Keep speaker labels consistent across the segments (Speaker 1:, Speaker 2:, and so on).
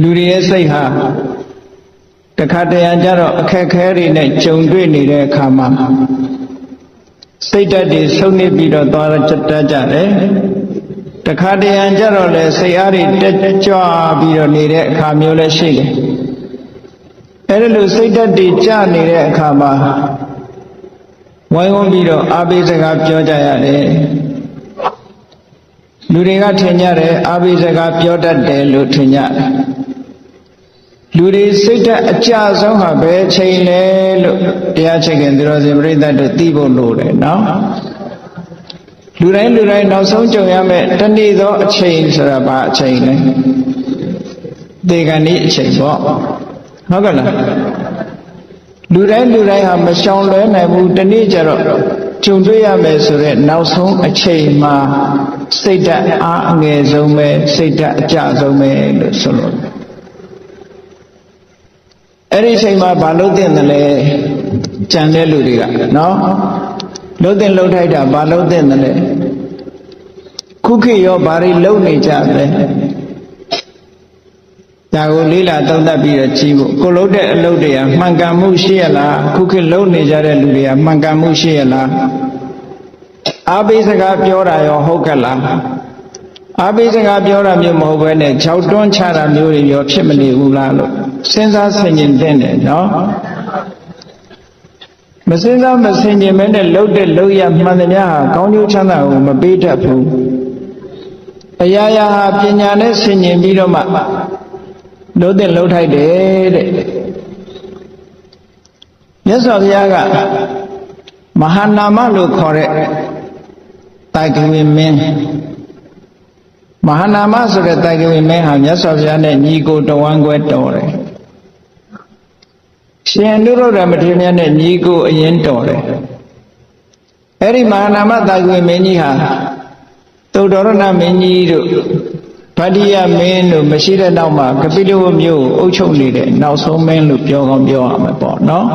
Speaker 1: လူတွေရဲ့စိတ်ဟာတခါတရံကြတော့အခက်ခဲတွေနဲ့ကြုံတွေ့နေတဲ့အခါမှာစိတ်ဓာတ်တွေဆုံးနေပြီးတော့သွားတတ်ကြတယ်တခါတရံကြတော့လေစိတ်အားတွေတက်ကြွပြီးတော့နေတဲ့အခါမျိုးလည်းရှိတယ်အဲ့ဒါလို့စိတ်ဓာတ်တွေကျနေတဲ့အခါမှာဝိုင်းဝန်းပြီးတော့အားပေးစကားပြောကြရတယ်လူတွေကထင်ကြတယ်အားပေးစကားပြောတတ်တယ်လို့ထင်ကြတယ်လူတွေစိတ်ဓာတ်အကျဆုံးဟာဘယ်ချိန်လဲလို့တရားချခင်သူတော်စင်ပြိဿတ်တို့သိဖို့လိုတယ်နော်လူတိုင်းနောက်ဆုံးကြုံရမယ့်တနေ့သောအချိန်ဆိုတာဘာအချိန်လဲသေကံဤအချိန်ပေါ့ဟုတ်ကဲ့လားလူတိုင်းဟာမရှောင်လွဲနိုင်ဘူးတနေ့ကျတော့ကြုံတွေ့ရမယ်ဆိုတဲ့နောက်ဆုံးအချိန်မှာစိတ်ဓာတ်အားအငယ်ဆုံးပဲစိတ်ဓာတ်အကျဆုံးပဲလို့ဆိုလို့အဲ့ဒီအချိန်မှာဘာလို့တင်တယ်လဲကြံတဲ့လူတွေကနော်လုံးတင်လုံးထိုက်တာဘာလို့တင်တယ်လဲခုခေတ်ရောဘာတွေလုံနေကြလဲဒါကိုလေးလာသုံးသပ်ပြီးတော့ကြည့်ဖို့ကိုလုံးတဲ့အလုပ်တွေကမှန်ကန်မှုရှိရလားခုခေတ်လုံနေကြတဲ့လူတွေကမှန်ကန်မှုရှိရလားအားပေးစကားပြောတာရောဟုတ်ကဲ့လားအားပေးစကားပြောတာမျိုးမဟုတ်ဘဲနဲ့ခြောက်တွန်းချတာမျိုးတွေရောဖြစ်မနေဘူးလားလို့စဉ်းစားဆင်ခြင်တဲ့နော်မစဉ်းစားမဆင်ခြင်မဲနဲ့လှုပ်တဲ့လှုပ်ရမှန်သမျှဟာကောင်းကျိုးချမ်းသာကိုမပေးတတ်ဘူးအရာရာဟာပညာနဲ့ဆင်ခြင်ပြီးတော့မှလှုပ်တဲ့လှုပ်ထိုက်တယ်တဲ့မြတ်စွာဘုရားကမဟာနာမလို့ခေါ်တဲ့တိုင်ကဝေမင်းမဟာနာမဆိုတဲ့တိုင်ကဝေမင်းဟာမြတ်စွာဘုရားနဲ့ညီကိုတဝမ်းခွဲတော်တယ်ရှင်နုရုဒ္ဓမထေရမြတ်နဲ့ညီကိုအရင်တော်တယ်အဲ့ဒီမဟာနာမတိုင်ကဝေမင်းကြီးဟာသုတ္တရဏမင်းကြီးတို့ဗတ္တိယမင်းတို့မရှိတဲ့နောက်မှာကပိလဝမြို့ကိုအုပ်ချုပ်နေတဲ့နောက်ဆုံးမင်းလို့ပြောကောင်းပြောရမှာပေါ့နော်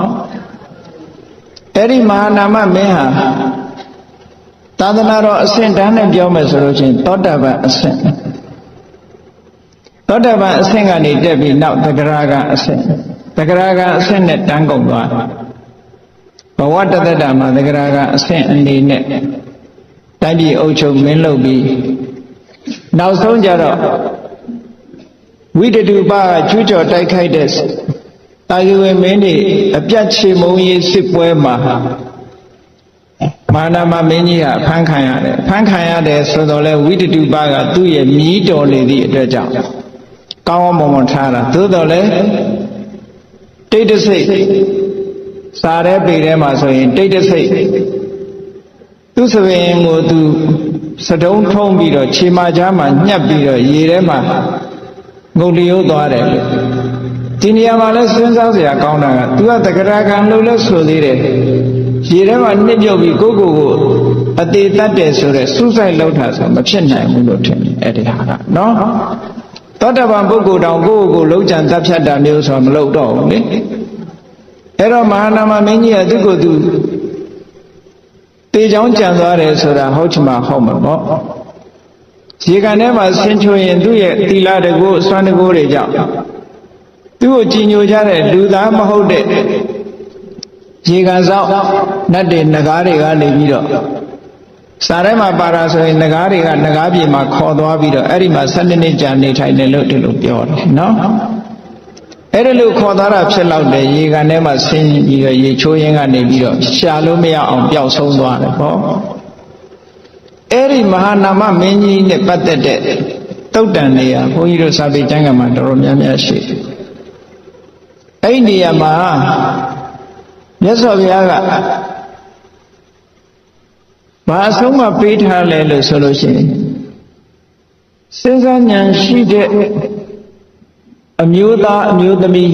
Speaker 1: အဲ့ဒီမဟာနာမမင်းဟာသာသနာတော်အဆင့်တန်းနဲ့ပြောမယ်ဆိုလို့ချင်းသောတာပန်အဆင့်သောတာပန်အဆင့်ကနေတက်ပြီးနောက်သဂရဂံအဆင့်သဂရဂံအဆင့်နဲ့တန်းကုန်သွားဘဝတတ္တမှာသဂရဂံအဆင့်အနေနဲ့တိုင်းပြည်အုပ်ချုပ်မင်းလုပ်ပြီးနောက်ဆုံးကြတော့ဝိတတုပကကျူးကျော်တိုက်ခိုက်တဲ့တာယဝေမင်းတွေအပြတ်ချေမုံရေးစစ်ပွဲမှာမာနမမင်းကြီးကဖမ်းခံရတယ်ဆိုတော့လေဝိတတုပကသူ့ရဲ့မြည်တော်နေသည့်အတွက်ကြောင့်ကောင်းအောင်မွန်ထားတာသို့တော်လေတိတ်တဆိတ်စားတဲ့ပေထဲမှာဆိုရင်တိတ်တဆိတ်သူ့စပင်ကိုသူစတုံးထုံးပြီးတော့ခြေမကြားမှာညှပ်ပြီးတော့ရေထဲမှာငုတ်လျိုးသွားတယ်လို့ဒီနေရာမှာလဲစဉ်းစားစရာကောင်းတာကသူကတဂရကံလို့လဲဆိုသေးတယ်ရေထဲမှာနှစ်ပြုတ်ပြီးကိုအသေးတတ်တယ်ဆိုတော့စူးစိုက်လောက်တာဆိုမဖြစ်နိုင်ဘူးလို့ထင်တယ်အဲ့ဒီဟာကနော်သောတာပန်ပုဂ္ဂိုလ်တောင်ကိုလုံးကြံတတ်ဖြတ်တာမျိုးဆိုမလုပ်တော့ဘူးလေအဲ့တော့မဟာနာမမင်းကြီးကသူ့ကိုယ်သူတေချောင်းကြံသွားတယ်ဆိုတာဟုတ်ချင်မှဟုတ်မှာပေါ့ရေကန်ထဲမှာဆင်းချိုရင်သူ့ရဲ့သီလတကူစွမ်းတကူတွေကြောင့်သူ့ကိုကြည်ညိုကြတဲ့လူသားမဟုတ်တဲ့ရေကန်ဆောက်နတ်တွေနဂါးတွေကနေပြီးတော့စာထဲမှာပါတာဆိုရင်နဂါးတွေကနဂါးပြေမှာခေါ်သွားပြီးတော့အဲ့ဒီမှာ12နှစ်ကြာနေထိုင်တယ်လို့ဒီလိုပြောတယ်နော်အဲ့ဒါလို့ခေါ်သွားတာဖြစ်လောက်တယ်ရေကန်ထဲမှာဆင်းပြီးတော့ရေချိုးရင်းကနေပြီးတော့ရှာလို့မရအောင်ပျောက်ဆုံးသွားတယ်ပေါ့အဲ့ဒီမဟာနာမမင်းကြီးနဲ့ပတ်သက်တဲ့တုတ်တန်နေရာဘုန်းကြီးတို့စာပေကျမ်းဂန်မှာတော်တော်များများရှိတယ်အဲ့ဒီနေရာမှာမြတ်စွာဘုရားကဘာအဆုံးမပေးထားလဲလို့ဆိုလို့ရှိရင်စဉ်းစားဉာဏ်ရှိတဲ့အမျိုးသားအမျိုးသမီး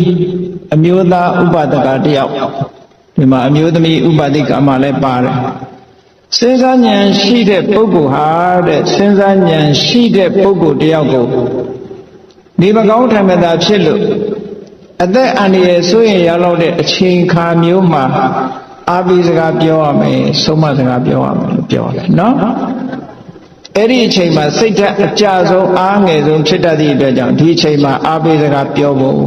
Speaker 1: အမျိုးသားဥပဒကတယောက်ဒီမှာအမျိုးသမီးဥပဒိကမှာလည်းပါတယ်စဉ်းစားဉာဏ်ရှိတဲ့ပုဂ္ဂိုလ်ဟာတဲ့စဉ်းစားဉာဏ်ရှိတဲ့ပုဂ္ဂိုလ်တယောက်ကိုနေမကောင်းထင်မှသာဖြစ်လို့အသက်အန္တရာယ်ဆိုရင်ရောက်တော့တဲ့အချိန်ခါမျိုးမှာအာဘိစကားပြောရမယ်ဆုံးမစကားပြောရမယ်လို့ပြောတယ်နော် အဲ့ဒီအချိန်မှာစိတ်ဓာတ်အကြဆုံးအားငယ်ဆုံးဖြစ်တတ်သည့်အတွက်ကြောင့်ဒီအချိန်မှာအားပေးစကားပြောဖို့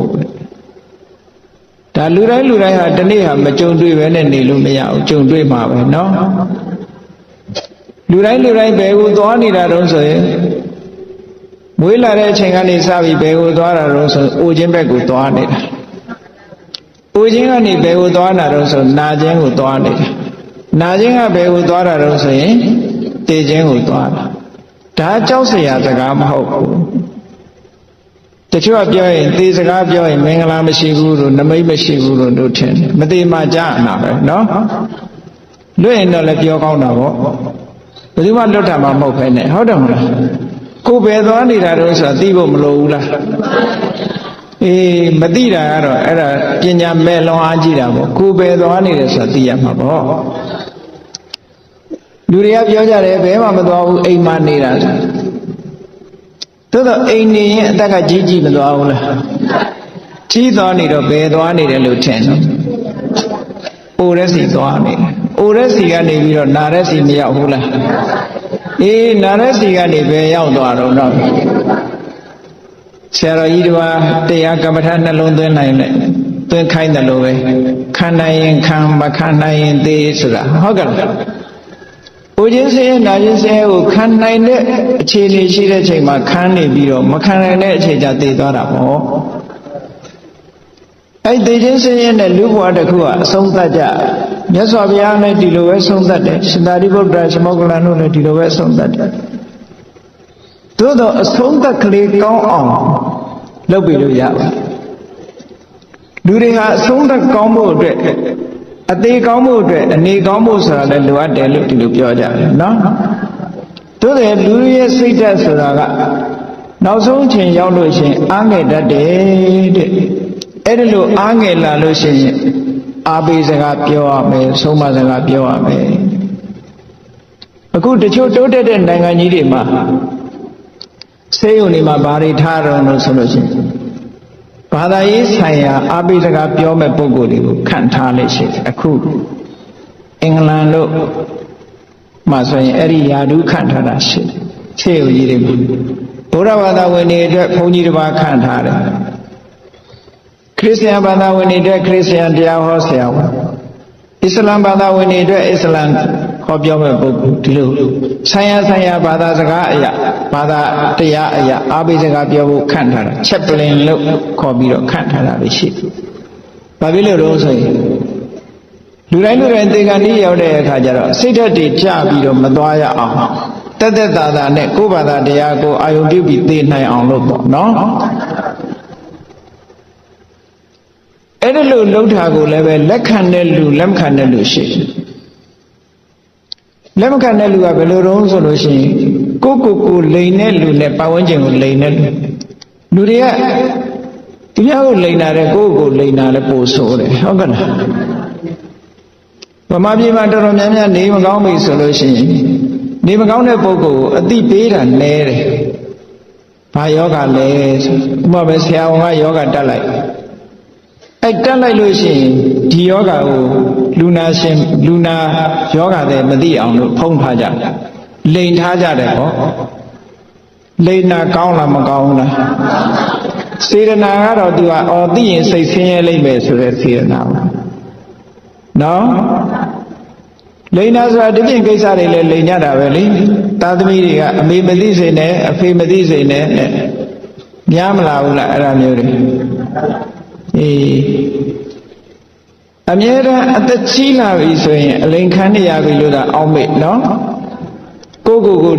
Speaker 1: ဒါလူတိုင်းဟာဒီနေ့ဟာမကြုံတွေ့ပဲနဲ့နေလို့မရဘူးကြုံတွေ့မှာပဲเนาะလူတိုင်းဘယ်ကိုသွားနေတာတုံးဆိုရင်မွေးလာတဲ့အချိန်ကနေစပြီးဘယ်ကိုသွားတာတုံးဆိုအိုခြင်းဘက်ကိုသွားနေတာအိုခြင်းကနေဘယ်ကိုသွားတာတုံးဆိုနာခြင်းကိုသွားနေတာနာခြင်းကဘယ်ကိုသွားတာတုံးဆိုရင်တေခြင်းကိုသွားတာဒါကြောက်เสียစကားမဟုတ်ဘူးတချို့ကပြောရင်သေစကားပြောရင်မင်္ဂလာမရှိဘူးလို့နမိတ်မရှိဘူးလို့တို့ထင်တယ်မသေးမှကြားအနာပဲเนาะလွတ်ရင်တော့လည်းပြောကောင်းတာပေါ့ဘယ်သူမှလွတ်တာမှမဟုတ်ပဲနဲ့ဟုတ်တယ်မလားကိုယ်ပဲသွားနေတာတော့ဆိုတာသိဖို့မလိုဘူးလားအေးမသိတာကတော့အဲ့ဒါပညာမဲ့လွန်အားကြီးတာပေါ့ကိုယ်ပဲသွားနေတယ်ဆိုတာသိရမှာပေါ့လူတွေကပြောကြတယ်ဘယ်မှမသွားဘူးအိမ်မှာနေတာသို့တော့အိမ်နေရင်အသက်ကကြီးမသွားဘူးလားကြီးသွားနေတော့ဘယ်သွားနေတယ်လို့ထင်တော့အိုရက်စီသွားနေတယ်အိုရက်စီကနေပြီးတော့နာရက်စီမရောက်ဘူးလားအေးနာရက်စီကနေဘယ်ရောက်သွားတော့ဆရာတော်ကြီးတို့ကတရားကမ္မထာနှလုံးသွင်းနိုင်တယ်သွင်းခိုင်းတယ်လို့ပဲခံနိုင်ရင်ခံမခံနိုင်ရင်သေဆိုတာဟုတ်ကဲ့လားအိုခြင်းဆင်းရဲနာခြင်းဆင်းရဲကိုခံနိုင်တဲ့အခြေအနေရှိတဲ့ချိန်မှာခံနေပြီးတော့မခံနိုင်တဲ့အချိန်ကျသေသွားတာပေါ့အဲ့သေခြင်းဆင်းရဲနဲ့လူဘဝတစ်ခုကအဆုံးသတ်ကြမြတ်စွာဘုရားလည်းဒီလိုပဲဆုံးသတ်တယ်ရှင်သာရိပုတ္တရာရှမောက္ကလန်တို့လည်းဒီလိုပဲဆုံးသတ်တယ်သို့တော့အဆုံးသတ်ကလေးကောင်းအောင်လုပ်ပြီးလို့ရပါလူတွေဟာအဆုံးသတ်ကောင်းဖို့အတွက်အသေးကောင်းဖို့အတွက်အနေကောင်းဖို့ဆိုတာလည်းလိုအပ်တယ်လို့ဒီလိုပြောကြတယ်နော်သို့တယ်လူရဲ့စိတ်ဓာတ်ဆိုတာကနောက်ဆုံးအချိန်ရောက်လို့ရှိရင်အားငယ်တတ်တယ်တဲ့အဲ့ဒီလိုအားငယ်လာလို့ရှိရင်အားပေးစကားပြောရမယ်ဆုံးမစကားပြောရမယ်အခုတချို့တိုးတက်တဲ့နိုင်ငံကြီးတွေမှာဆေးရုံတွေမှာဘာတွေထားတော့လို့ဆိုလို့ရှိရင်ဘာသာရေးဆိုင်ရာအားပေးစကားပြောမဲ့ပုံကိုယ်တွေကိုခန့်ထားလို့ရှိတယ်အခုအင်္ဂလန်တို့မှာဆိုရင်အဲ့ဒီယာဒုခန့်ထားတာရှိတယ်ဆေးရုံကြီးတွေမှာဗုဒ္ဓဘာသာဝင်တွေအတွက်ဘုန်းကြီးတစ်ပါးခန့်ထားတယ်ခရစ်ယာန်ဘာသာဝင်တွေအတွက်ခရစ်ယာန်တရားဟောဆရာဝန်အစ္စလာမ်ဘာသာဝင်တွေအတွက်အစ္စလာမ်ဟောပြောမဲ့ပုဂ္ဂိုလ်ဒီလိုဆိုင်ရာဘာသာစကားအရာဘာသာတရားအရာအားပေးစကားပြောဖို့ခန့်ထားတာချက်ပလင်လို့ခေါ်ပြီးတော့ခန့်ထားတာပဲရှိတယ်။ဘာဖြစ်လို့လဲဆိုရင်လူတိုင်းသေကံကြီးရောက်တဲ့အခါကျတော့စိတ်ဓာတ်တွေကြပြီးတော့မသွားရအောင်တက်တာနဲ့ကိုယ်ဘာသာတရားကိုအာယုံပြုပြီးသိနိုင်အောင်လို့ပေါ့နော်။အဲ့ဒါလို့လှုပ်တာကိုလည်းပဲလက်ခံတဲ့လူလက်မခံတဲ့လူရှိတယ်လက်မခံတဲ့လူကဘယ်လိုတုံးဆိုလို့ရှိရင်ကိုလိန်တဲ့လူနဲ့ပတ်ဝန်းကျင်ကိုလိန်တဲ့လူတွေကသူများကိုလိန်တာတဲ့ကိုလိန်တာလည်းပို့ဆိုးတယ်ဟုတ်ကဲ့လားဗမာပြည်မှာတော်တော်များများနေမကောင်းပြီဆိုလို့ရှိရင်နေမကောင်းတဲ့ပုဂ္ဂိုလ်ကိုအတိပေးတာနည်းတယ်ဘာယောဂလဲဆိုဥပမာပဲဆရာဝန်ကယောဂတက်လိုက်အဲ့တက်လိုက်လို့ရှိရင်ဒီယောဂကိုလူနာယောဂတဲ့မသိအောင်လို့ဖုံးထားကြလိန်ထားကြတယ်ပေါ့လိန်နာကောင်းလားမကောင်းလားစေရနာကတော့သူကသိရင်စိတ်ဆင်းရဲလိမ့်မယ်ဆိုတဲ့စေရနာပေါ့နော်လိန်နာဆိုတာဒီပြင်ကိစ္စတွေလည်းလိန်ကြတာပဲလေသားသမီးတွေကအမေမသိစေနဲ့အဖေမသိစေနဲ့များမလားဘူးလားအဲ့ဒါမျိုးတွေအမြဲတမ်းအသက်ကြီးလာပြီဆိုရင်အလိန်ခံနေရပြီလို့သာအောက်မေ့နော်ကို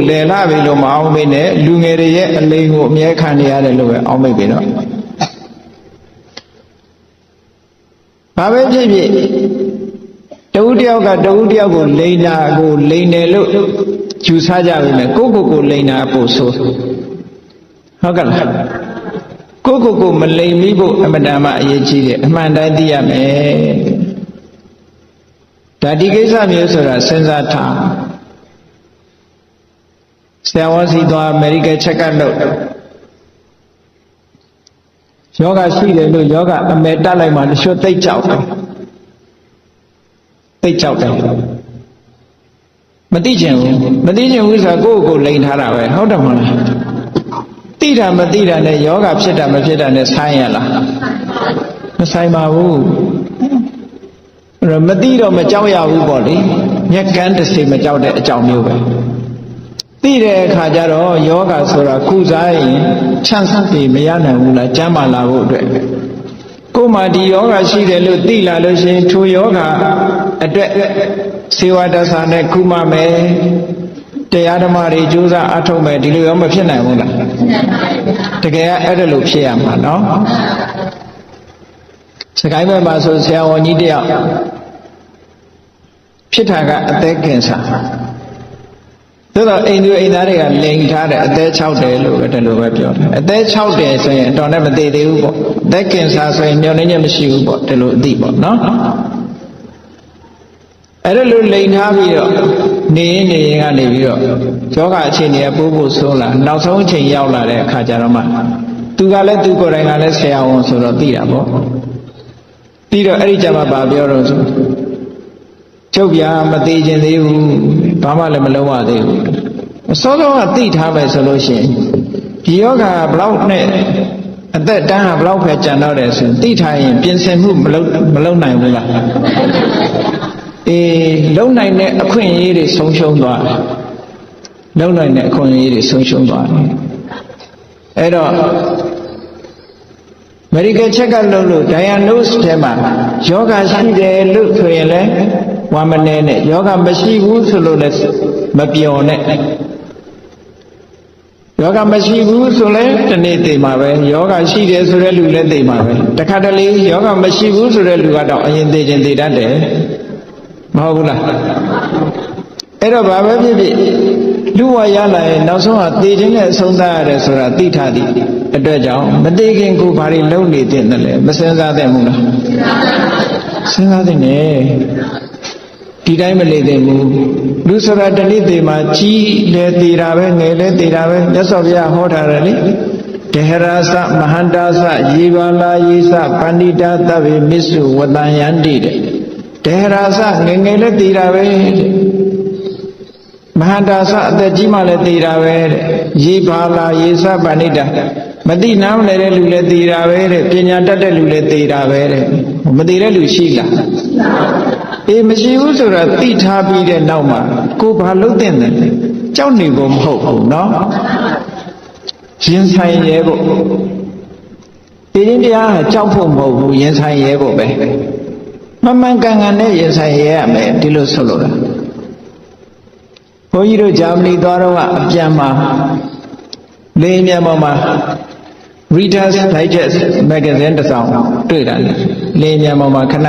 Speaker 1: လည်လာပြီလို့မအောက်မေ့နဲ့လူငယ်တွေရဲ့အလိန်ကိုအမြဲခံနေရတယ်လို့ပဲအောက်မေ့ပြီတော့ဘာပဲဖြစ်ဖြစ်တဦးတယောက်ကတဦးတယောက်ကိုလိန်တာကိုလိန်တယ်လို့ယူဆကြပြီနဲ့ကိုလိန်တာပို့ဆိုဟုတ်ကဲ့လားကိုမလိမ်မိဖို့အမတန်မှအရေးကြီးတယ်အမှန်တိုင်းသိရမယ်ဒါဒီကိစ္စမျိုးဆိုတာစဉ်းစားထားဆရာဝန်စီသွားအမေရိကန်ချက်ကပ်လုပ်ယောဂရှိတယ်လို့ယောဂအမေတက်လိုက်မှတချို့သိကြောက်တယ် မသိချင်ဘူးဆိုကိုယ့်ကိုလိန်ထားတာပဲဟုတ်တယ်မဟုတ်လားသိတာမသိတာနဲ့ယောဂဖြစ်တာမဖြစ်တာနဲ့ဆိုင်ရလားမဆိုင်ပါဘူးမသိတော့မကြောက်ရဘူးပေါ့လေမျက်ကန်းတစ်စိမကြောက်တဲ့အကြောင်းမျိုးပဲသိတဲ့အခါကျတော့ယောဂဆိုတာကုစားရင်ချမ်းသာပြီမရနိုင်ဘူးလားကျမ်းမာလာဖို့အတွက်ကိုယ်မှာဒီယောဂရှိတယ်လို့သိလာလို့ရှိရင်ထိုယောဂအတွက်စေဝတ္တစာနဲ့ကုမမယ်တရားဓမ္မတွေကြိုးစားအထောက်မယ်ဒီလိုရောမဖြစ်နိုင်ဘူးလားတကယ်အဲ့ဒါလိုဖြစ်ရမှာနော်စကိုင်းဘက်မှာဆိုဆရာဝန်ကြီးတယောက်ဖြစ်တာကအသက်ကင်ဆာသို့တော့အိမ်သူအိမ်သားတွေကလိန်ထားတယ်အသက်60လို့ပဲဒီလိုပဲပြောတယ်အသက်60ဆိုရင်တော်နဲ့မသေးသေးဘူးပေါ့အသက်ကင်ဆာဆိုရင်မျောနေချက်မရှိဘူးပေါ့ဒီလိုအသိပေါ့နော်အဲ့ဒါလိုလိန်ထားပြီးတော့နေရင်ကနေပြီးတော့ယောဂအခြေအနေကပို့ဆိုးလာနောက်ဆုံးအချိန်ရောက်လာတဲ့အခါကျတော့မှသူကလည်းသူကိုယ်တိုင်ကလည်းဆရာဝန်ဆိုတော့သိတာပေါ့ပြီးတော့အဲ့ဒီကြမှာဗာပြောတော့ဆိုချုပ်ပြမသေးခြင်းသေးဘူးဘာမှလည်းမလုပ်ရသေးဘူးအစောဆုံးကသိထားပဲဆိုလို့ရှိရင်ဒီယောဂဘလောက်နဲ့အသက်တန်းကဘလောက်ပဲကြံတော့တယ်ဆိုရင်သိထားရင်ပြင်ဆင်မှုမလုပ်နိုင်ဘူးလားလုံနိုင်တဲ့အခွင့်အရေးတွေဆုံးရှုံးသွားတယ်လုံနိုင်တဲ့အခွင့်အရေးတွေဆုံးရှုံးသွားတယ်အဲ့တော့medical check up လုပ်လို့ diagnose ထဲမှာယောဂရှိတယ်လို့ဆိုရင်လည်းဝမ်းမနေနဲ့ယောဂမရှိဘူးဆိုလို့လည်းမပြောနဲ့ယောဂမရှိဘူးဆိုလဲတနေ့သိမှာပဲယောဂရှိတယ်ဆိုတဲ့လူလည်းသိမှာပဲတခါတလေယောဂမရှိဘူးဆိုတဲ့လူကတော့အရင်သိချင်းသိတတ်တယ်မဟုတ်ဘူးလားအဲ့တော့ဘာပဲဖြစ်ဖြစ်လူဝရလာရင်နောက်ဆုံးကသိခြင်းနဲ့အဆုံးသတ်ရတယ်ဆိုတာသိထားသည်အတွက်ကြောင့်မသိခင်ကိုဘာတွေလုပ်နေတဲ့လဲမစင်စားသင့်ဘူးလားစဉ်းစားသင့်တယ်ဒီတိုင်းမနေသင့်ဘူးလူဆိုတာတနေ့သေးမှာကြီးလေသေးတာပဲငယ်လေသေးတာပဲမြတ်စွာဘုရားဟောထားတယ်လေဒေဟရာစမဟန္တာစယေဘာလာယေစပန္တိတာသဗ္ဗေမစ္စုဝတ္တယန္တိတဲ့ဒေဟရာစငယ်ငယ်လေသေးတာပဲမဟန္တာစအသက်ကြီးမှလည်းသေးတာပဲတဲ့ယေဘာလာယေစပန္တိတာမသိနားမလဲတဲ့လူလည်းသေးတာပဲတဲ့ပညာတတ်တဲ့လူလည်းသေးတာပဲတဲ့မသေးတဲ့လူရှိလားမရှိဘူးဆိုတာသိထားပြီးတဲ့နောက်မှာကိုဘာလုပ်တဲ့လဲကြောက်နေဖို့မဟုတ်ဘူးเนาะရင်ဆိုင်ရဲဖို့ဒီရင်တရားကကြောက်ဖို့မဟုတ်ဘူးရင်ဆိုင်ရဲဖို့ပဲမှန်မှန်ကန်ကန်နဲ့ရင်ဆိုင်ရဲရမယ်ဒီလိုဆိုလို့လားဘုန်းကြီးတို့ဂျာမနီသွားတော့ကအပြန်မှာလေမြန်ပေါ်မှာ Reader's Digest magazine တစ်စောင်တွေ့တာလေမြန်ပေါ်မှာခဏ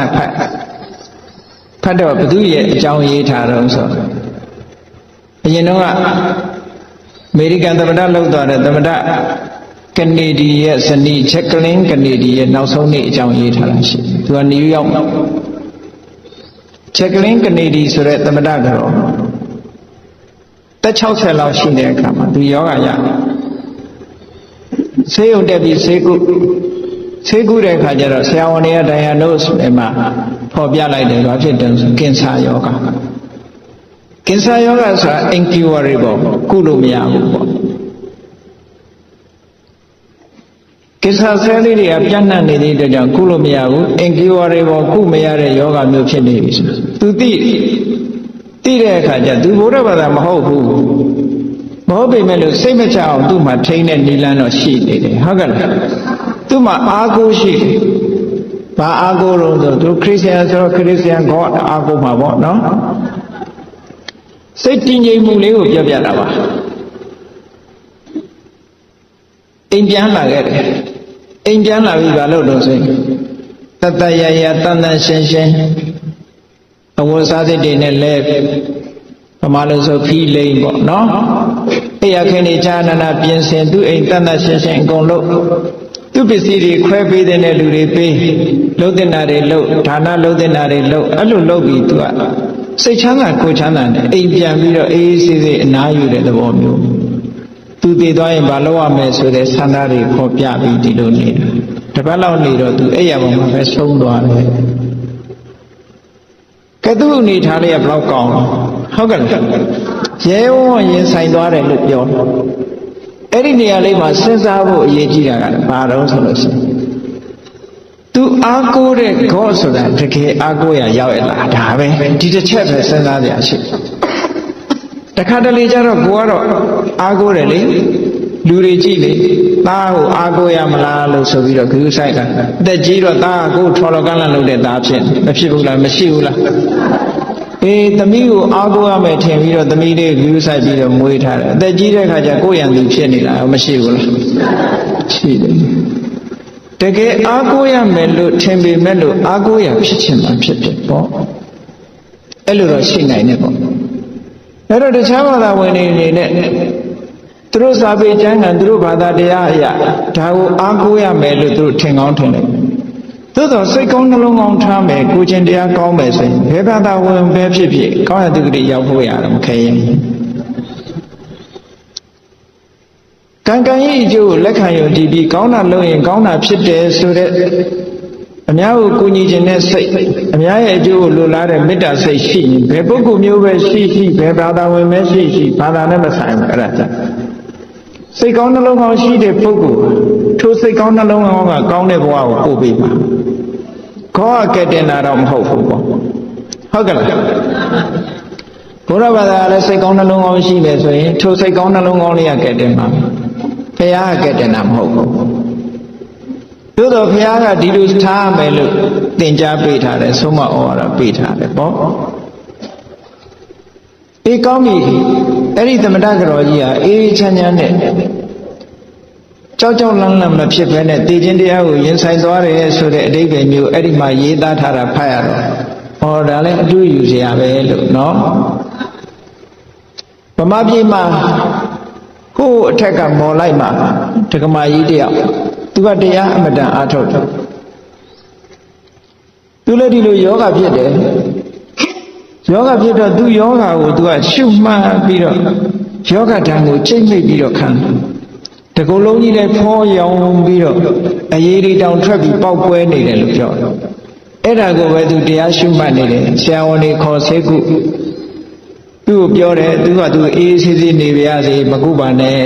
Speaker 1: ဖတ်တော့ဘသူရဲ့အကြောင်းရေးထားတော့ဆိုအရင်တော့ကအမေရိကန်သမ္မတလောက်သွားတဲ့သမ္မတကနေဒီရဲ့ဇနီးချက်ကလင်းကနေဒီရဲ့နောက်ဆုံးနေ့အကြောင်းရေးထားတာရှိသူကနယူးယောက်ချက်ကလင်းကနေဒီဆိုတဲ့သမ္မတကတော့တက်60လောက်ရှိတဲ့အခါမှာသူယောဂရဆေးရုံတက်ပြီးဆေးကုတဲ့အခါကျတော့ဆရာဝန်တွေက diagnose မှာဖော်ပြလိုက်တယ်ဘာဖြစ်တယ်ဆိုကင်ဆာယောဂကင်ဆာယောဂဆိုတာ incurable ကုလို့မရဘူးပေါ့ကင်ဆာဆဲလေးတွေကပြန့်နှံ့နေတဲ့အတွက်ကြောင့်ကုလို့မရဘူး incurable ကုမရတဲ့ယောဂမျိုးဖြစ်နေပြီဆိုသူသိတဲ့အခါကျသူဘုရားဘာသာမဟုတ်ဘူးမဟုတ်ပေမဲ့လို့စိတ်မချအောင်သူ့မှာထိန်းတဲ့နိလန်းတော့ရှိနေတယ်ဟုတ်ကဲ့လားသူ့မှာအားကိုးရှိတယ်ဘာအားကိုးလို့ဆိုသူခရစ်ယာန်ဆိုတော့ခရစ်ယာန် God အားကိုးမှာပေါ့နော်စိတ်တည်ငြိမ်မှုလေးကိုပြောပြတာပါအိမ်ပြန်လာခဲ့တယ်အိမ်ပြန်လာပြီးဘာလို့လို့ဆိုရင်တတရရတန်တန်ရှင်းရှင်းအဝတ်စားသစ်တွေနဲ့လဲပမာလို့ဆိုဖီးလိမ့်ပေါ့နော်အဲ့ရခင်နေချာနာနာပြင်ဆင်သူ့အိမ်တန်တန်ရှင်းရှင်းအကုန်လို့သူပစ္စည်းတွေခွဲပေးတဲ့လူတွေပေးလှုပ်တဲ့နာတွေလှုပ်ဌာနလှုပ်တဲ့နာတွေလှုပ်အဲ့လိုလှုပ်ပြီးသူကစိတ်ချမ်းသာကိုယ်ချမ်းသာနဲ့အိမ်ပြန်ပြီးတော့အေးအေးဆေးဆေးအနားယူတဲ့သဘောမျိုးသူတည်သွားရင်မလုပ်ရမယ်ဆိုတဲ့ဆန္ဒတွေခေါ်ပြပြီးဒီလိုနေတာတပတ်လောက်နေတော့သူအဲ့ရပေါ်မှာပဲဆုံးသွားတယ်က ကဲသူ့အနေထားလေးကဘယ်လောက်ကောင်းဟုတ်ကဲ့ရဲဝံ့ရင်ဆိုင်သွားတယ်လို့ပြောအဲ့ဒီနေရာလေးမှာစဉ်းစားဖို့အရေးကြီးတာကဘာတော့ဆိုလို့ရှိရင်သူအားကိုးတဲ့ဂေါဆိုတာတကယ်အားကိုးရရောက်ရလားဒါပဲဒီတစ်ချက်ပဲစဉ်းစားကြရရှိတခါတလေကျတော့ကိုကတော့အားကိုးတယ်လေလူတွေကြည့်လေသားကိုအားကိုးရမလားလို့ဆိုပြီးတော့ဂရုစိုက်တာအသက်ကြီးတော့သားကိုထော်လော်ကန်းလန့်လုပ်တဲ့သားဖြစ်မဖြစ်ဘူးလားမရှိဘူးလားအေးသမီးကိုအားကိုးရမယ်ထင်ပြီးတော့သမီးလေးဂရုစိုက်ပြီးတော့မွေးထားတယ်အသက်ကြီးတဲ့အခါကျကိုယ်ရံသူဖြစ်နေတာမရှိဘူးလားရှိတယ်တကယ်အားကိုးရမယ်လို့ထင်ပေမဲ့လို့အားကိုးရဖြစ်ချင်မှဖြစ်ပေါ့အဲ့လိုတော့ရှိနိုင်တယ်ပေါ့အဲ့တော့တခြားဘာသာဝင်တွေအနေနဲ့သူတို့စာပေကျမ်းဂန်သူတို့ဘာသာတရားအရာဒါကိုအားကိုးရမယ်လို့သူတို့ထင်ကောင်းထင်တယ်သို့တော့စိတ်ကောင်းနှလုံးကောင်းထားမယ်ကိုယ်ကျင်တရားကောင်းမယ်ဆိုရင်ဘယ်ဘာသာဝင်ပဲဖြစ်ဖြစ်ကောင်းရသူတွေရောက်ဖို့ရတယ်မခဲရင်ကံကံဤအကျိုးကိုလက်ခံယူတည်ပြီးကောင်းတာလုပ်ရင်ကောင်းတာဖြစ်တယ်ဆိုတဲ့အများကိုကူညီခြင်းနဲ့စိတ်အများရဲ့အကျိုးကိုလိုလားတဲ့မေတ္တာစိတ်ရှိရင်ဘယ်ပုဂ္ဂိုလ်မျိုးပဲရှိဘယ်ဘာသာဝင်ပဲရှိဘာသာနဲ့မဆိုင်ဘူးအဲ့ဒါကြောင့်စိတ်ကောင်းနှလုံးကောင်းရှိတဲ့ပုဂ္ဂိုလ်ထိုစိတ်ကောင်းနှလုံးကောင်းကကောင်းတဲ့ဘဝကိုပို့ပေးမှာခေါ်ကဲ့တင်တာတော့မဟုတ်ဘူးပေါ့ဟုတ်ကဲ့လားဘုရားဘာသာလည်းစိတ်ကောင်းနှလုံးကောင်းရှိတယ်ဆိုရင်ထိုစိတ်ကောင်းနှလုံးကောင်းလေးကကဲ့တင်မှာဘုရားကဲ့တင်တာမဟုတ်ဘူးသို့တော့ဘုရားကဒီလိုထားမယ်လို့သင်ကြားပေးထားတယ်ဆုံးမဩဝါဒပေးထားတယ်ပေါ့အေးကောင်းပြီအဲ့ဒီသမထကတော်ကြီးဟာအေးချမ်းချမ်းနဲ့ကြောက်ကြောက်လန့်လန့်မဖြစ်ဘဲနဲ့တည်ခြင်းတရားကိုရင်ဆိုင်သွားတယ်ဆိုတဲ့အဓိပ္ပာယ်မျိုးအဲ့ဒီမှာရေးသားထားတာဖတ်ရတော့ဟောဒါလည်းအတူယူเสียရပဲလို့နော်ဗမာပြည်မှာဟိုအထက်ကမော်လိုက်မှာဒကမာကြီးတယောက်သူကတရားအမတန်အားထုတ်တယ်သူလည်းဒီလိုယောဂဖြစ်တယ်ယောဂဖြစ်တော့သူယောဂကိုသူကရှုမှတ်ပြီးတော့ယောဂဓာတ်ကိုချိန်မိတ်ပြီးတော့ခံတကူလုံးကြီးလည်းဖောရောင်ပြီးတော့အရေးတွေတောင်ထွက်ပြီးပေါက်ကွဲနေတယ်လို့ပြောတယ်အဲ့ဒါကိုပဲသူတရားရှုမှတ်နေတယ်ဆရာဝန်တွေခေါ်ဆေးကုသူ့ကိုပြောတယ်သူကသူအေးအေးဆေးဆေးနေပါရစေမကုပါနဲ့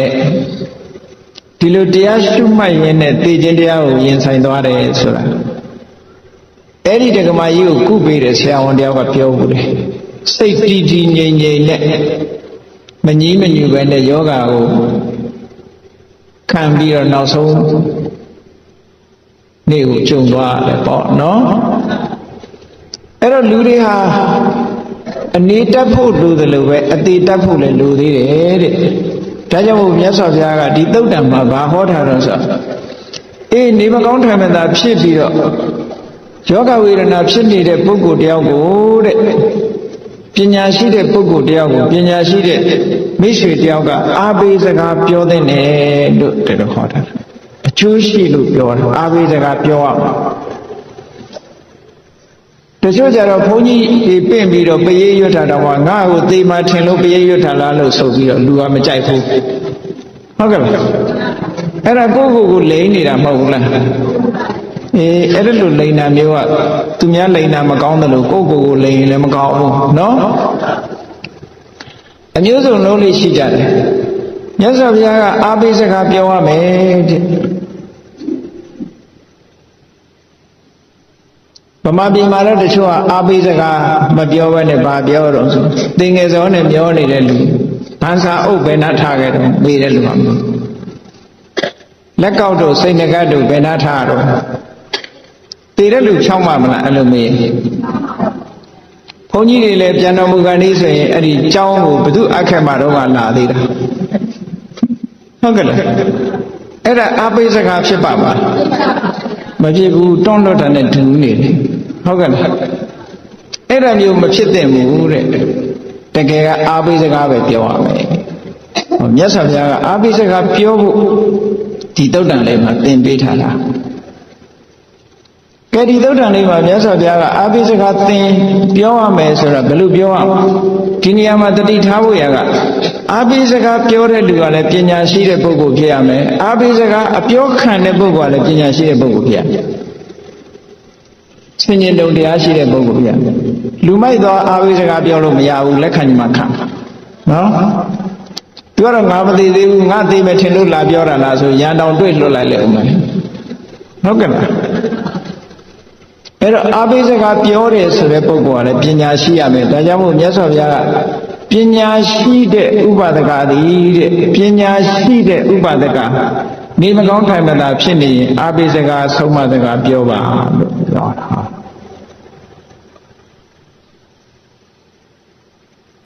Speaker 1: ဒီလိုတရားရှုမှတ်ရင်းနဲ့သိခြင်းတရားကိုရင်ဆိုင်သွားတယ်ဆိုတာအဲ့ဒီတက္ကမကြီးကိုကုပေးတဲ့ဆရာဝန်တယောက်ကပြောဘူးလေစိတ်တည်တည်ငြိမ်ငြိမ်နဲ့မငြီးမညူပဲနဲ့ယောဂကိုခံပြီးတော့နောက်ဆုံးနေ့ကိုကြုံသွားတယ်ပေါ့နော်အဲ့တော့လူတွေဟာအနေတက်ဖို့လိုသလိုပဲအသေးတက်ဖို့လည်းလိုသေးတယ်တဲ့ဒါကြောင့်မို့မြတ်စွာဘုရားကဒီသုတ်တံမှာဘာဟောထားတော့ဆိုအေးနေမကောင်းထိုင်မသာဖြစ်ပြီးတော့ယောဂဝေဒနာဖြစ်နေတဲ့ပုဂ္ဂိုလ်တယောက်ကိုတဲ့ပညာရှိတဲ့ပုဂ္ဂိုလ်တယောက်ကိုပညာရှိတဲ့မိတ်ဆွေတယောက်ကအားပေးစကားပြောတဲ့နဲ့လို့တည်းဟောထားတာအကျိုးရှိလို့ပြောတာအားပေးစကားပြောရမှာတချို့ကြတော့ဘုန်းကြီးတွေပင့်ပြီးတော့ပရိရွတ်တာတော့ငါ့ကိုသေမှထင်လို့ပရိရွတ်တာလားလို့ဆိုပြီးတော့လူကမကြိုက်ဘူးဟုတ်ကဲ့လားအဲ့ဒါကိုယ့်ကိုယ်ကိုလိန်နေတာမဟုတ်ဘူးလားအေးအဲ့ဒါလိုလိန်တာမျိုးကသူများလိန်တာမကောင်းတယ်လို့ကိုယ့်ကိုယ်ကိုလိန်ရင်လည်းမကောင်းဘူးနော်အမျိုးစုံလုံးလေးရှိကြတယ်မြတ်စွာဘုရားကအားပေးစကားပြောရမယ်တဲ့ဗမာပြည်မှာတော့တချို့ကအားပေးစကားမပြောဘဲနဲ့ဘာပြောတော့ဆိုသင်ငယ်စောနဲ့မျောနေတဲ့လူဗန်စာအုပ်ဘယ်နှထားခဲ့တော့မေးတဲ့လူကလက်ကောက်တို့စိတ်ငကတ်တို့ဘယ်နှထားတော့တည်တဲ့လူဖြောင်းမမလားအဲ့လိုမေးဘုန်းကြီးတွေလည်းပြန်တော်မူကန်ဤဆိုရင်အဲ့ဒီကျောင်းကိုဘသူအခက်မှာတော့လာသေးတာဟုတ်ကဲ့လားအဲ့ဒါအားပေးစကားဖြစ်ပါမလားမဖြစ်ဘူးတွန်းလွတ်တာနဲ့ဒူးနေတယ်ဟုတ်ကဲ့လားအဲ့ဒါမျိုးမဖြစ်သင့်ဘူးတဲ့တကယ်ကအားပေးစကားပဲပြောရမယ်မြတ်စွာဘုရားကအားပေးစကားပြောဖို့ဒီသုတ်တန်လေးမှာသင်ပေးထားတာကဲဒီသုတ်တန်လေးမှာမြတ်စွာဘုရားကအားပေးစကားသင်ပြောရမယ်ဆိုတော့ဘယ်လိုပြောရမလဲဒီနေရာမှာတတိထားဖို့ရကအားပေးစကားပြောတဲ့လူကလည်းပညာရှိတဲ့ပုဂ္ဂိုလ်ဖြစ်ရမယ်အားပေးစကားအပြောခံတဲ့ပုဂ္ဂိုလ်ကလည်းပညာရှိတဲ့ပုဂ္ဂိုလ်ဖြစ်ရမယ်ဆင်ញင်တုံတရားရှိတဲ့ပုဂ္ဂိုလ်ဖြစ်ရမယ် လူမိုက်တော့အာဘိစကားပြောလို့မရဘူးလက်ခံညီမခံနော်ပြောတော့ငါမသိသေးဘူးငါသိမယ်ထင်လို့လာပြောတာလားဆိုရန်တောင်တွေ့လွတ်လိုက်လေဦးမယ်ဟုတ်ကဲ့လားအဲ့တော့အာဘိစကားပြောတယ်ဆိုတဲ့ပုဂ္ဂိုလ်ကလည်းပညာရှိရမယ်ဒါကြောင့်မို့မြတ်စွာဘုရားကပညာရှိတဲ့ဥပဒကသည်တဲ့ပညာရှိတဲ့ဥပဒကနေမကောင်းထိုင်မသာဖြစ်နေရင်အာဘိစကားဆုံးမစကားပြောပါလို့ပြောတာ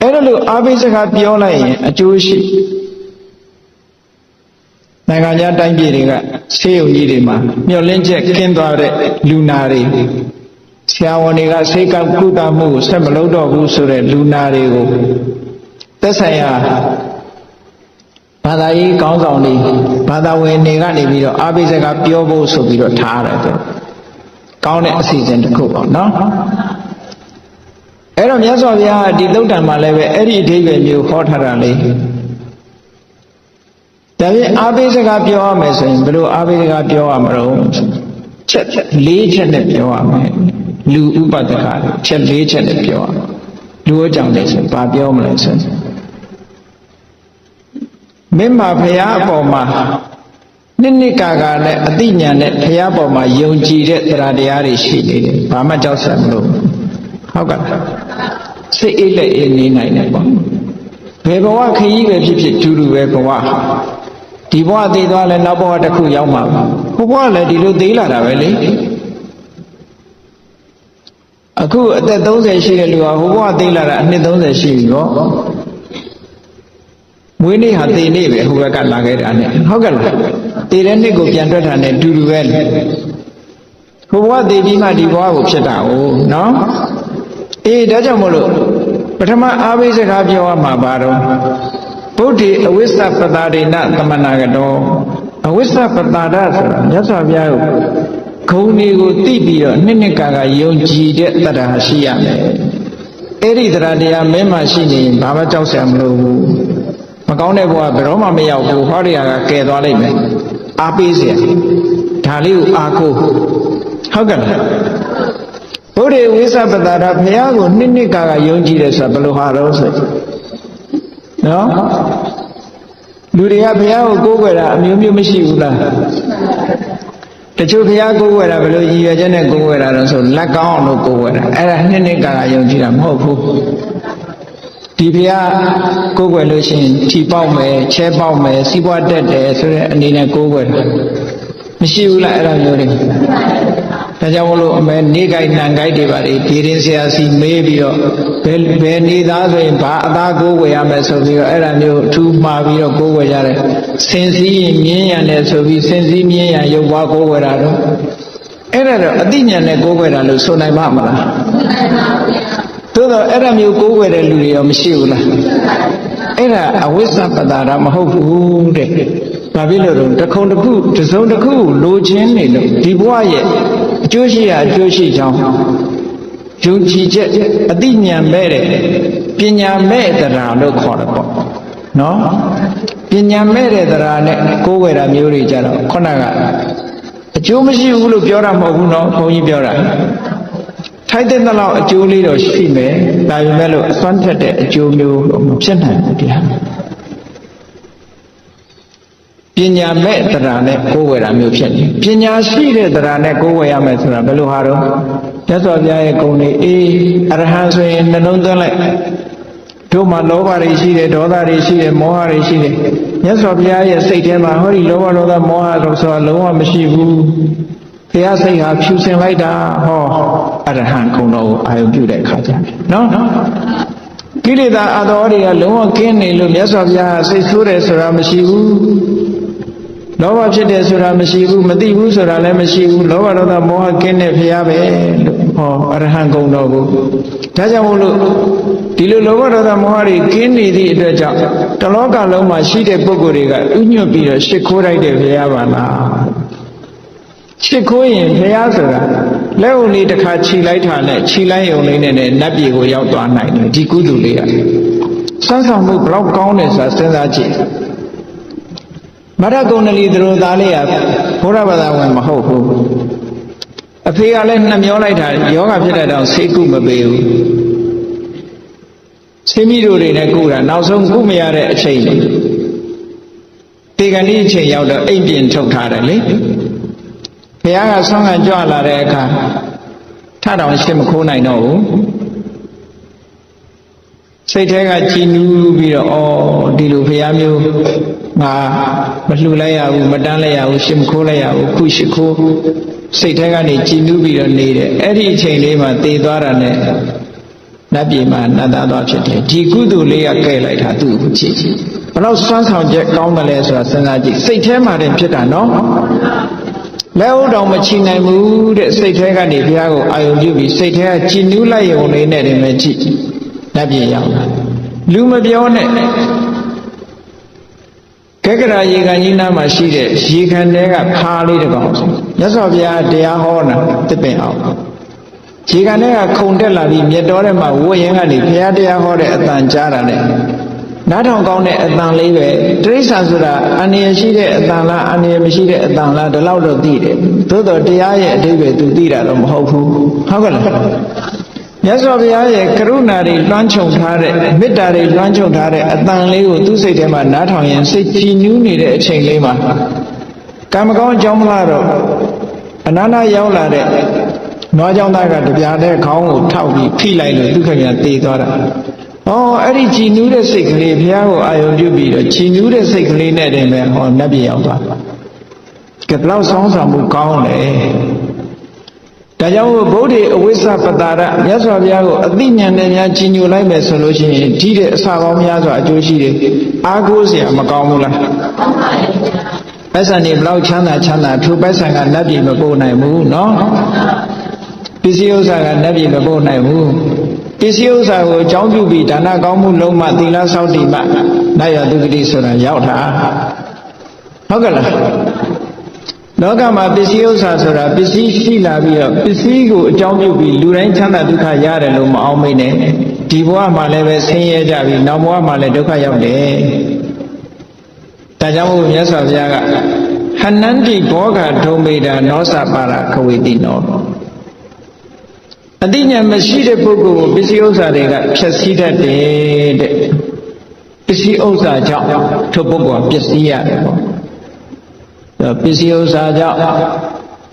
Speaker 1: အဲ့ဒါလို့အာဘိစကားပြောလိုက်ရင်အကျိုးရှိနိုင်ငံခြားတိုင်းပြည်တွေကဆေးရုံကြီးတွေမှာမျှော်လင့်ချက်ကင်းသွားတဲ့လူနာတွေဆရာဝန်တွေကစိတ်ကောက်ကုသမှုကိုဆက်မလုပ်တော့ဘူးဆိုတဲ့လူနာတွေကိုသက်ဆိုင်ရာဘာသာရေးကောင်းဆောင်တွေဘာသာဝင်တွေကနေပြီးတော့အာဘိစကားပြောဖို့ဆိုပြီးတော့ထားရတယ်သူကောင်းတဲ့အစီအစဉ်တစ်ခုပေါ့နော်အဲ့တော့မြတ်စွာဘုရားဒီသုတ်တံမှာလည်းပဲအဲ့ဒီအဓိပ္ပာယ်မျိုးဟောထားတာလေဒါဖြင့်အာဘိစကားပြောရမယ်ဆိုရင်ဘယ်လိုအာဘိစကားပြောရမလို့ချက်၄ချက်နဲ့ပြောရမယ်လူဥပဒကချက်၄ချက်နဲ့ပြောရမယ်လူအကြောင်းလေးဆိုဘာပြောမလဲဆိုမင်းမဘုရားအပေါ်မှာနှစ်ကာနဲ့အသိဉာဏ်နဲ့ဘုရားပေါ်မှာယုံကြည်တဲ့တရားတရားတွေရှိနေတယ်ဘာမှကြောက်စရာမလိုဟုတ်ကဲ့စိတ်အေးလက်အေးနေနိုင်တယ်ပေါ့ဘယ်ဘဝခရီးပဲဖြစ်ဖြစ်တူတူပဲဘဝဒီဘဝတည်သွားလဲနောက်ဘဝတစ်ခုရောက်မှာပါဘဝလည်းဒီလိုသေးလာတာပဲလေအခုအသက်30ရှိတဲ့လူကဟိုဘဝသေးလာတာအနှစ်30ရှိပြီပေါ့မွေးနေ့ဟာတည်နေပဲဟိုဘက်ကလာခဲ့တာနဲ့ဟုတ်ကဲ့လားတည်တဲ့နှစ်ကိုပြန်တွက်တာနဲ့တူတူပဲဟိုဘဝတည်ပြီးမှဒီဘဝကိုဖြစ်တာ哦နော်အေးဒါကြောင့်မို့လို့ပထမအာဘိစကားပြောရမှာပါတော့ဗုဒ္ဓေအဝိစ္စပတာဒိနသမဏဂတောအဝိစ္စပတာဒဆိုတာမြတ်စွာဘုရားကိုဂုဏ်တွေကိုသိပြီးတော့နှစ်ကာယုံကြည်တဲ့တရားရှိရမယ်အဲ့ဒီတရားတရားမင်းမရှိနေရင်ဘာမှကြောက်စရာမလိုဘူးမကောင်းတဲ့ဘဝဘယ်တော့မှမရောက်ဘူးဟောဒီဟာကကယ်သွားလိမ့်မယ်အားပေးเสียဒါလေးကိုအားကိုဟုတ်ကဲ့လားဘုရားဝိသပတာရဘုရားကိုနှစ်ကာယုံကြည်တယ်ဆိုတာဘယ်လိုဟာတော့ဆိုနော်လူတွေကဘုရားကိုကိုးကွယ်တာအမျိုးမျိုးမရှိဘူးလားတချို့ဘုရားကိုးကွယ်တာဘယ်လိုရည်ရွယ်ချက်နဲ့ကိုးကွယ်တာတော့ဆိုလက်ကောင်းအောင်လို့ကိုးကွယ်တာအဲ့ဒါနှစ်ကာယုံကြည်တာမဟုတ်ဘူးဒီဘုရားကိုးကွယ်လို့ရှိရင်ထီပေါက်မယ်ချဲပေါက်မယ်စီးပွားတက်တယ်ဆိုတဲ့အနေနဲ့ကိုးကွယ်တာမရှိဘူးလားအဲ့ဒါမျိုးတွေဒါကြောင့်မလို့အမေနေကိုက်နံကိုက်တွေပါလေဒီရင်ဆရာစီမေးပြီးတော့ဘယ်နေသားဆိုရင်ဘာအသားကိုးဝယ်ရမယ်ဆိုပြီးတော့အဲ့ဒါမျိုးအထူးမှားပြီးတော့ကိုးဝယ်ရတယ်စင်စည်းမြင်းရံတယ်ဆိုပြီးစင်စည်းမြင်းရံရုပ်ပွားကိုးဝယ်တာတော့အဲ့ဒါတော့အသိဉာဏ်နဲ့ကိုးဝယ်တာလို့ဆိုနိုင်ပါမလားသို့တော့အဲ့ဒါမျိုးကိုးဝယ်တဲ့လူတွေရောမရှိဘူးလားအဲ့ဒါအဝိဇ္ဇပတာရမဟုတ်ဘူးတဲ့ဘာဖြစ်လို့တော့တခုံတစ်ခုတစ်စုံတစ်ခုလိုချင်နေလို့ဒီဘဝရဲ့အကျိုးရှိရာအကျိုးရှိကြောင်းယုံကြည်ချက်အသိဉာဏ်မဲ့တဲ့ပညာမဲ့တရားလို့ခေါ်တယ်ပေါ့နော်ပညာမဲ့တဲ့တရားနဲ့ကိုးဝယ်တာမျိုးတွေကြတော့ခုနကအကျိုးမရှိဘူးလို့ပြောတာမဟုတ်ဘူးနော်ဘုန်းကြီးပြောတာထိုက်တဲ့လောက်အကျိုးလေးတော့ရှိမယ်ဒါပေမဲ့လို့အစွမ်းထက်တဲ့အကျိုးမျိုးမဖြစ်နိုင်ဘူးတရားပညာမဲ့တရားနဲ့ကိုးဝယ်တာမျိုးဖြစ်နေပညာရှိတဲ့တရားနဲ့ကိုးဝယ်ရမယ်ဆိုတာဘယ်လိုဟာတော့မြတ်စွာဘုရားရဲ့ဂုဏ်တွေအေးအရဟံဆိုရင်နှလုံးသွင်းလိုက်တို့မှာလောဘတွေရှိတယ်ဒေါသတွေရှိတယ်မောဟတွေရှိတယ်မြတ်စွာဘုရားရဲ့စိတ်ထဲမှာဟောဒီလောဘဒေါသမောဟတို့ဆိုတာလုံးဝမရှိဘူးဘုရားစိတ်ဟာဖြူစင်လိုက်တာဟောအရဟံဂုဏ်တော်ကိုအာရုံပြုတဲ့အခါကျတယ်နော်ကိလေသာအတော်တွေကလုံးဝကင်းနေလို့မြတ်စွာဘုရားစိတ်ဆိုးတယ်ဆိုတာမရှိဘူးလောဘဖြစ်တယ်ဆိုတာမရှိဘူးမသိဘူးဆိုတာလည်းမရှိဘူးလောဘဒေါသမောဟကင်းတဲ့ဘုရားပဲလို့ဟောအရဟံဂုဏ်တော်ကိုဒါကြောင့်မို့လို့ဒီလိုလောဘဒေါသမောဟတွေကင်းနေသည့်အတွက်ကြောင့်တလောကလုံးမှာရှိတဲ့ပုဂ္ဂိုလ်တွေကဥညွတ်ပြီးတော့ရှ िख ိုးလိုက်တဲ့ဘုရားပါလားရှ िख ိုးရင်ဘုရားဆိုတာလက်ုံလေးတစ်ခါခြိလိုက်တာနဲ့ခြိလိုက်ုံလေးနဲ့နတ်ပြည်ကိုရောက်သွားနိုင်တယ်ဒီကုသိုလ်လေးကစမ်းဆောင်မှုဘလောက်ကောင်းတယ်ဆိုတာစဉ်းစားကြည့်မရကုဏလီသူတို့သားလေးကဘုရားဘာသာဝင်မဟုတ်ဘူးအဖေကလည်းနှမျောလိုက်တာယောဂဖြစ်တဲ့တောင်ဆေးကုမပေးဘူး သမီးတို့တွေနဲ့ကုတာနောက်ဆုံးကုမရတဲ့အချိန်တေကဏီအချိန်ရောက်တော့အိမ်ပြင်ထုတ်ထားတယ်လေဘုရားကဆောင်းကကြွလာတဲ့အခါထတောင်ရှင်းမခိုးနိုင်တော့ဘူးစိတ်ထဲကကြည်နူးပြီးတော့ဒီလိုဘုရားမျိုးငါမလှူလိုက်ရဘူးမတန်းလိုက်ရဘူးရှင်းမခိုးလိုက်ရဘူးခုရှိခိုးစိတ်ထဲကနေကြည်နူးပြီးတော့နေတယ်အဲ့ဒီအချိန်လေးမှာတည်သွားတာနဲ့နတ်ပြည်မှာနတ်သားသွားဖြစ်တယ်ဒီကုသိုလ်လေးကကဲလိုက်တာသူ့ကိုကြည့်ဘယ်တော့စွမ်းဆောင်ချက်ကောင်းတယ်လဲဆိုတာစဉ်းစားကြည့်စိတ်ထဲမှာတည်းဖြစ်တာနော်လက်ဟုတ်တော်မချီနိုင်ဘူးတဲ့စိတ်ထဲကနေဘုရားကိုအာရုံပြုပြီးစိတ်ထဲကကြည်နူးလိုက်ရုံလေးနဲ့တည်းပဲကြည့်နတ်ပြည်ရောက်လာလူမပြောနဲ့ကက္ကရာရေကန်ကြီးနားမှာရှိတဲ့ရေကန်တဲကဖားလေးတစ်ကောင်မြတ်စွာဘုရားတရားဟောတာတစ်ပင်အောင်ရေကန်တဲကခုန်တက်လာပြီးမြတ်တော်ထဲမှာဝတ်ရင်ကနေဘုရားတရားဟောတဲ့အတန်ကြားတာနဲ့နားထောင်ကောင်းတဲ့အတန်လေးပဲတိရစ္ဆာန်ဆိုတာအန္တရာယ်ရှိတဲ့အတန်လားအန္တရာယ်မရှိတဲ့အတန်လားဒီလောက်တော့သိတယ်သို့တော့တရားရဲ့အဓိပ္ပာယ်သူသိတာတော့မဟုတ်ဘူးဟုတ်ကဲ့လားမြတ်စွာဘုရားရဲ့ကရုဏာတွေလွှမ်းခြုံထားတဲ့မေတ္တာတွေလွှမ်းခြုံထားတဲ့အတန်လေးကိုသူ့စိတ်ထဲမှာနားထောင်ရင်စိတ်ကြည်နူးနေတဲ့အချိန်လေးမှာကံမကောင်းအကြောင်းမလားတော့အနန္တရောက်လာတဲ့နွားเจ้าသားကတပြားတဲ့ခေါင်းကိုထောက်ပြီးဖိလိုက်လို့သူခင်ဗျာတေသွားတာအဲ့ဒီကြည်နူးတဲ့စိတ်ကလေးဘုရားကိုအာရုံပြုပြီးတော့ကြည်နူးတဲ့စိတ်ကလေးနဲ့တည်းပဲနတ်ပြည်ရောက်သွားကဲဘလောက်ဆောင်းဆောင်မှုကောင်းလဲဒါကြောင့်ဗုဒ္ဓေအဝိဇ္ဇပတာရမြတ်စွာဘုရားကိုအသိဉာဏ်နဲ့များကြည်ညိုလိုက်မယ်ဆိုလို့ရှိရင်ဒီတဲ့အစာပေါင်းများစွာအကျိုးရှိတယ်အားကိုးเสียမကောင်းဘူးလားပိုက်ဆံတွေဘလောက်ချမ်းသာထိုပိုက်ဆံကနတ်ပြည်မပို့နိုင်ဘူးနော်ပစ္စည်းဥစ္စာကနတ်ပြည်မပို့နိုင်ဘူးပစ္စည်းဥစ္စာကိုအကြောင်းပြုပြီးဒါနကောင်းမှုလုံးမှသီလဆောက်တည်မှနတ်ရသုဂတိဆိုတာရောက်တာဟုတ်ကဲ့လားလောကမှာပစ္စည်းဥစ္စာဆိုတာပစ္စည်းရှိလာပြီးတော့ပစ္စည်းကိုအကြောင်းပြုပြီးလူတိုင်းချမ်းသာဒုက္ခရတယ်လို့မအောင်မိနဲ့ဒီဘဝမှာလည်းပဲဆင်းရဲကြပြီးနောက်ဘဝမှာလည်းဒုက္ခရောက်တယ်ဒါကြောင့်မို့မြတ်စွာဘုရားကဟနန္တိဘောဂဒုံမိတာနောစပါရခဝေတိနောအတိညာမရှိတဲ့ပုဂ္ဂိုလ်ကိုပစ္စည်းဥစ္စာတွေကဖျက်ဆီးတတ်တယ်တဲ့ပစ္စည်းဥစ္စာကြောင့်ထိုပုဂ္ဂိုလ်ကပျက်စီးရတယ်ပေါ့ပစ္စည်းဥစ္စာကြောင့်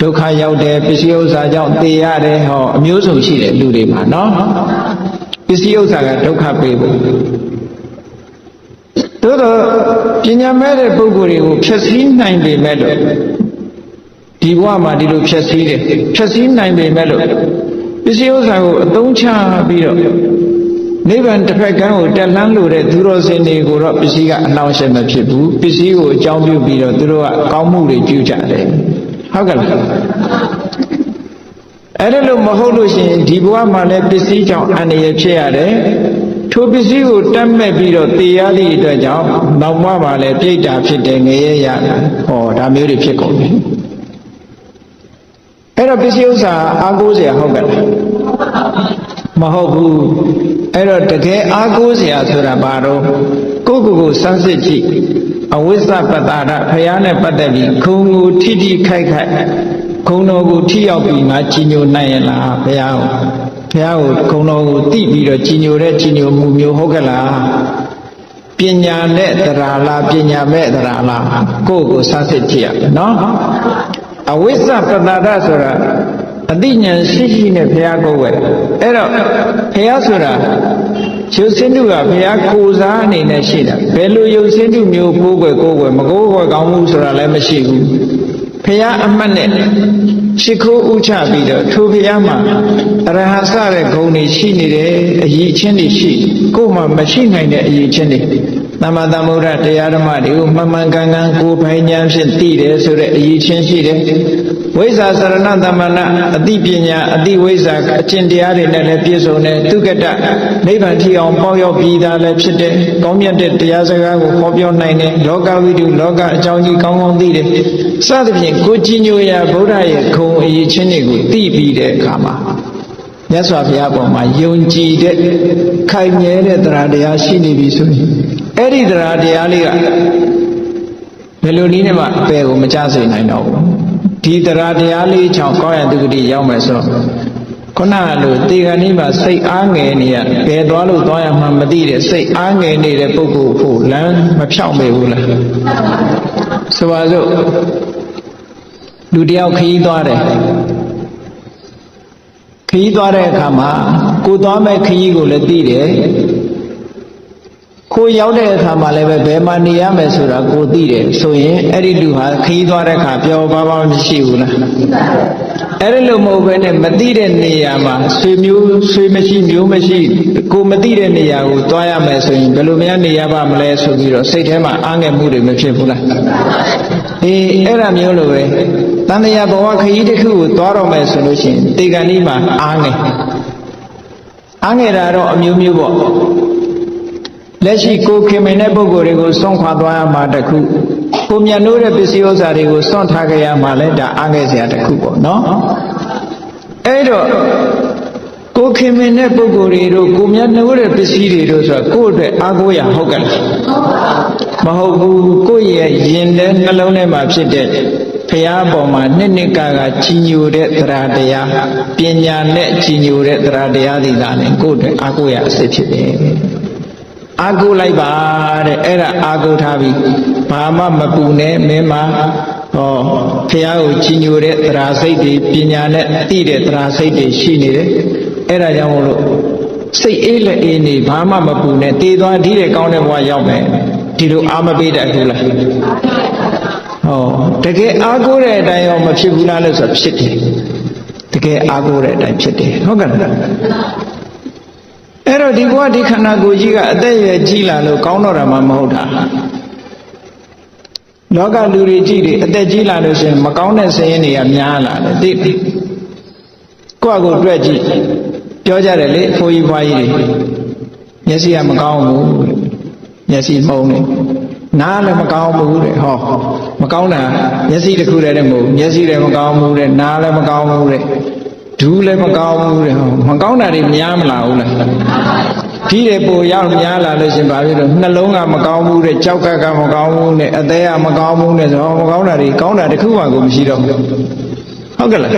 Speaker 1: ဒုက္ခရောက်တယ်ပစ္စည်းဥစ္စာကြောင့်သေရတယ်အမျိုးစုံရှိတယ်လူတွေမှာနော်ပစ္စည်းဥစ္စာကဒုက္ခပေးဖို့သို့တော့ပညာမဲ့တဲ့ပုဂ္ဂိုလ်တွေကိုဖျက်ဆီးနိုင်ပေမဲ့လို့ဒီဘဝမှာဒီလိုဖျက်ဆီးတယ်ဖျက်ဆီးနိုင်ပေမဲ့လို့ပစ္စည်းဥစ္စာကိုအသုံးချပြီးတော့နိဗ္ဗာန်တစ်ဖက်ကန်းကိုတက်လှမ်းလို့တဲ့သူတော်စင်တွေကိုတော့ပစ္စည်းကအနှောင့်အယှက်မဖြစ်ဘူးပစ္စည်းကိုအကြောင်းပြုပြီးတော့သူတို့ကကောင်းမှုတွေပြုကြတယ်ဟုတ်ကဲ့လားအဲ့ဒါလို့မဟုတ်လို့ရှိရင်ဒီဘဝမှာလည်းပစ္စည်းကြောင့်အန္တရာယ်ဖြစ်ရတယ်ထိုပစ္စည်းကိုတတ်မဲ့ပြီးတော့တေရသည့်အတွက်ကြောင့်နောက်ဘဝမှာလည်းပြိတ္တာဖြစ်တယ်ငရဲရတာဒါမျိုးတွေဖြစ်ကုန်ပြီအဲ့တော့ပစ္စည်းဥစ္စာအားကိုးเสียဟုတ်ကဲ့လားမဟုတ်ဘူးအဲ့တော့တကယ်အားကိုးเสียဆိုတာဘာတော့ကိုယ့်ကိုယ်စမ်းစစ်ကြည့်အဝိဇ္ဇပတာရဖရာနဲ့ပတ်သက်ပြီးခုံကိုထိထိခိုက်ခိုက်ခုံတော်ကိုထိရောက်ပြီးငါကြည်ညိုနိုင်ရလားဖရာကိုခုံတော်ကိုတိပြီးတော့ကြည်ညိုတဲ့ကြည်ညိုမှုမျိုးဟုတ်ကဲ့လားပညာနဲ့တရာလားပညာမဲ့တရာလားကိုယ့်ကိုစမ်းစစ်ကြည့်ရမယ်နော်အဝိဇ္ဇပတာရဆိုတာအသိဉာဏ်ရှိနဲ့ဘုရားကိုယ်ပဲအဲ့တော့ဘုရားဆိုတာရုပ်ဆင်းတုကဘုရားကိုယ်စားအနေနဲ့ရှိတာဘယ်လိုရုပ်ဆင်းတုမျိုးကိုယ်ွယ်မကိုယ်ွယ်ကောင်းမှုဆိုတာလည်းမရှိဘူးဘုရားအမှတ်နဲ့ရှိခိုးဥချပြီးတော့ထိုဘုရားမှာအရဟံစတဲ့ဂုဏ်တွေရှိနေတယ်အရေးချင်းတွေရှိကိုယ်မှမရှိနိုင်တဲ့အရေးချင်းတွေသမ္မာသမ္ဗုဒ္ဓတရားဓမ္မတွေကိုမှန်မှန်ကန်ကန်ကိုယ်ပိုင်ဉာဏ်ဖြင့်သိတယ်ဆိုတဲ့အရေးချင်းရှိတယ်ဝိဇ္ဇာစရဏသမ္မာနအတိပညာအတိဝိဇ္ဇာအကျင့်တရားတွေနဲ့လည်းပြည့်စုံတယ်သူကတနိဗ္ဗာန်ထီအောင်ပေါရောက်ပြီးသားလည်းဖြစ်တယ်ကောင်းမြတ်တဲ့တရားစကားကိုဟောပြောနိုင်တယ်လောကဝိတုလောကအကြောင်းကြီးကောင်းကောင်းသိတယ်စသဖြင့်ကိုကြည်ညိုရာဗုဒ္ဓရဲ့ခုံအရေးချင်းတွေကိုသိပြီးတဲ့အခါမှာမြတ်စွာဘုရားပေါ်မှာယုံကြည်တဲ့ခိုင်မြဲတဲ့တရားတရားရှိနေပြီဆိုရင်အဲ့ဒီတရားတရားလေးကဘယ်လိုနည်းနဲ့မှအပယ်ကိုမကျစေနိုင်တော့ဘူးဒီတရားတရားလေးကြောင့်ကောင်းရသုဂတိရောက်မယ်ဆိုတော့ ခုနလိုတေခါနီးမှာစိတ်အားငယ်နေရဘယ်သွားလို့သွားရမှမသိတဲ့စိတ်အားငယ်နေတဲ့ပုဂ္ဂိုလ်ဖို့လမ်းမဖြောင့်ပေဘူးလားဆိုပါစို့လူတယောက်ခရီးသွားတယ်ခရီးသွားတဲ့အခါမှာကိုသွားမဲ့ခရီးကိုလည်းသိတယ်ကိုရောက်တဲ့အခါမှာလည်းပဲဘယ်မှာနေရမယ်ဆိုတာကိုသိတယ်ဆိုရင်အဲ့ဒီလူဟာခရီးသွားတဲ့အခါပျော်ပါးပါးမရှိဘူးလားအဲ့ဒီလိုမဟုတ်ဘဲနဲ့မသိတဲ့နေရာမှာဆွေမရှိမျိုးမရှိကိုမသိတဲ့နေရာကိုသွားရမယ်ဆိုရင်ဘယ်လိုများနေရပါမလဲဆိုပြီးတော့စိတ်ထဲမှာအားငယ်မှုတွေမဖြစ်ဘူးလားအေးအဲ့ဒါမျိုးလိုပဲတန်တရားဘဝခရီးတစ်ခုကိုသွားတော့မယ်ဆိုလို့ရှိရင်တေကန်ဒီမှာအားငယ်တာတော့အမျိုးမျိုးပေါ့လက်ရှိကိုခင်မင်တဲ့ပုဂ္ဂိုလ်တွေကိုစွန့်ခွာသွားရမှာတခုကိုမြတ်နိုးတဲ့ပစ္စည်းဥစ္စာတွေကိုစွန့်ထားကြရမှာလဲဒါအားငယ်စရာတခုပေါ့နော်အဲ့တော့ကိုခင်မင်တဲ့ပုဂ္ဂိုလ်တွေတို့ကိုမြတ်နိုးတဲ့ပစ္စည်းတွေတို့ဆိုတာကိုယ့်အတွက်အားကိုးရဟုတ်ကဲ့လားမဟုတ်ဘူးကိုယ့်ရဲ့ရင်ထဲနှလုံးထဲမှာဖြစ်တဲ့ဘုရားပေါ်မှာနှစ်ကာကြီးညိုတဲ့တရားတရားပညာနဲ့ကြီးညိုတဲ့တရားတရားတွေသာလေကိုယ့်အတွက်အားကိုးရအစစ်ဖြစ်တယ်အားကိုးလိုက်ပါတဲ့အဲ့ဒါအားကိုးထားပြီးဘာမှမပူနဲ့မင်းမဘုရားကိုကြီးညိုတဲ့တရားစိတ်တွေပညာနဲ့သိတဲ့တရားစိတ်တွေရှိနေတယ်အဲ့ဒါကြောင့်မို့လို့စိတ်အေးလက်အေးနေဘာမှမပူနဲ့တည်သွားဒီတဲ့ကောင်းတဲ့ဘဝရောက်မယ်ဒီလိုအားမပေးတတ်ဘူးလားတကယ်အားကိုးတဲ့အတိုင်းရောမဖြစ်ဘူးလားလို့ဆိုဖြစ်တယ်တကယ်အားကိုးတဲ့အတိုင်းဖြစ်တယ်ဟုတ်ကဲ့လားအဲ့တော့ဒီဘဝဒီခန္ဓာကိုယ်ကြီးကအသက်ရွယ်ကြီးလာလို့ကောင်းတော့တာမှမဟုတ်တာလောကလူတွေကြီးတွေအသက်ကြီးလာလို့ရှိရင်မကောင်းတဲ့စိတ်ရင်းတွေကများလာတယ်သိကိုယ့်အကိုတွေ့ကြည့်ပြောကြတယ်လေအဖိုးကြီးဖွားကြီးတွေမျက်စိကမကောင်းဘူးမျက်စိမှုံးနေနားလည်းမကောင်းဘူးတဲ့ဟောမကောင်းတာမျက်စိတစ်ခုတည်းနဲ့မဟုတ်မျက်စိလည်းမကောင်းဘူးတဲ့နားလည်းမကောင်းဘူးတဲ့ဒူးလည်းမကောင်းဘူးတဲ့ဟောမကောင်းတာတွေများမလာဘူးလားဒီတဲ့ပိုရောက်များလာလို့ရှင်ဘာဖြစ်လို့နှလုံးကမကောင်းဘူးတဲ့ကြောက်ကမကောင်းဘူးနဲ့အသေးကမကောင်းဘူးနဲ့ဆိုတော့မကောင်းတာတွေကောင်းတာတစ်ခုမှကိုမရှိတော့ဘူးဟုတ်ကဲ့လား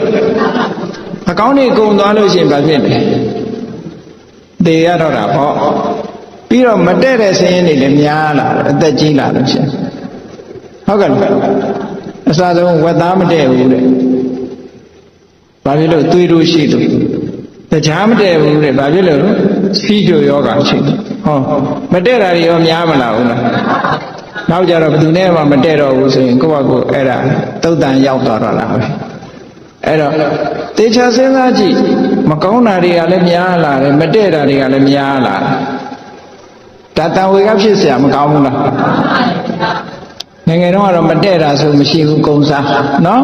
Speaker 1: အကောင်းတွေကုန်သွားလို့ရှင်ဘာဖြစ်လဲသေရတော့တာပေါ့ပြီးတော့မတဲ့တဲ့ဆင်းရဲတွေလည်းများလာတယ်အသက်ကြီးလာလို့ရှင်ဟုတ်ကဲ့လားအစားဆုံးဝက်သားမတဲ့ဘူးတဲ့ဘာဖြစ်လို့သွေးတို့ရှိလို့တရားမတဲ့ဘူးတဲ့ဘာဖြစ်လို့စီးကြယောဂရှိတယ်ဟောမတဲ့တာတွေရောများမလားဘူးလားနောက်ကြတော့ဘယ်သူနဲ့မှမတဲ့တော့ဘူးဆိုရင်ကိုယ့်ဘက်ကိုအဲ့ဒါသုတ်တန်ရောက်သွားတော့လားပဲအဲ့တော့တေချာစဉ်းစားကြည့်မကောင်းတာတွေကလည်းများလာတယ်မတဲ့တာတွေကလည်းများလာတယ်ဒါတန်ဝေကဖြစ်เสียမကောင်းဘူးလားငယ်ငယ်တော့ကတော့မတဲ့တာဆိုမရှိဘူးကုံစားနော်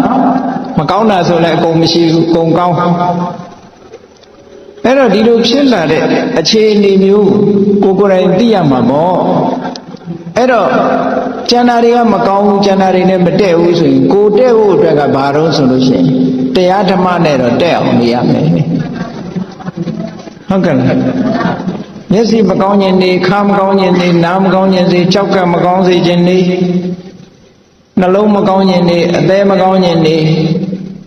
Speaker 1: မကောင်းတာဆိုလည်းအကုန်မရှိဘူးကုံကောင်းအဲ့တော့ဒီလိုဖြစ်လာတဲ့အခြေအနေမျိုးကိုယ်တိုင်သိရမှာပေါ့အဲ့တော့ကျန်တာတွေကမကောင်းဘူးကျန်တာတွေနဲ့မတည့်ဘူးဆိုရင်ကိုတဲ့ဖို့အတွက်ကဘာတော့ဆိုလို့ရှိရင်တရားဓမ္မနဲ့တော့တဲ့အောင်နေရမယ်ဟုတ်ကဲ့လားမျက်စိမကောင်းခြင်းနေခါမကောင်းခြင်းနေနားမကောင်းခြင်းစေကြောက်ကမကောင်းစေခြင်းနေနှလုံးမကောင်းခြင်းနေအသေးမကောင်းခြင်းနေ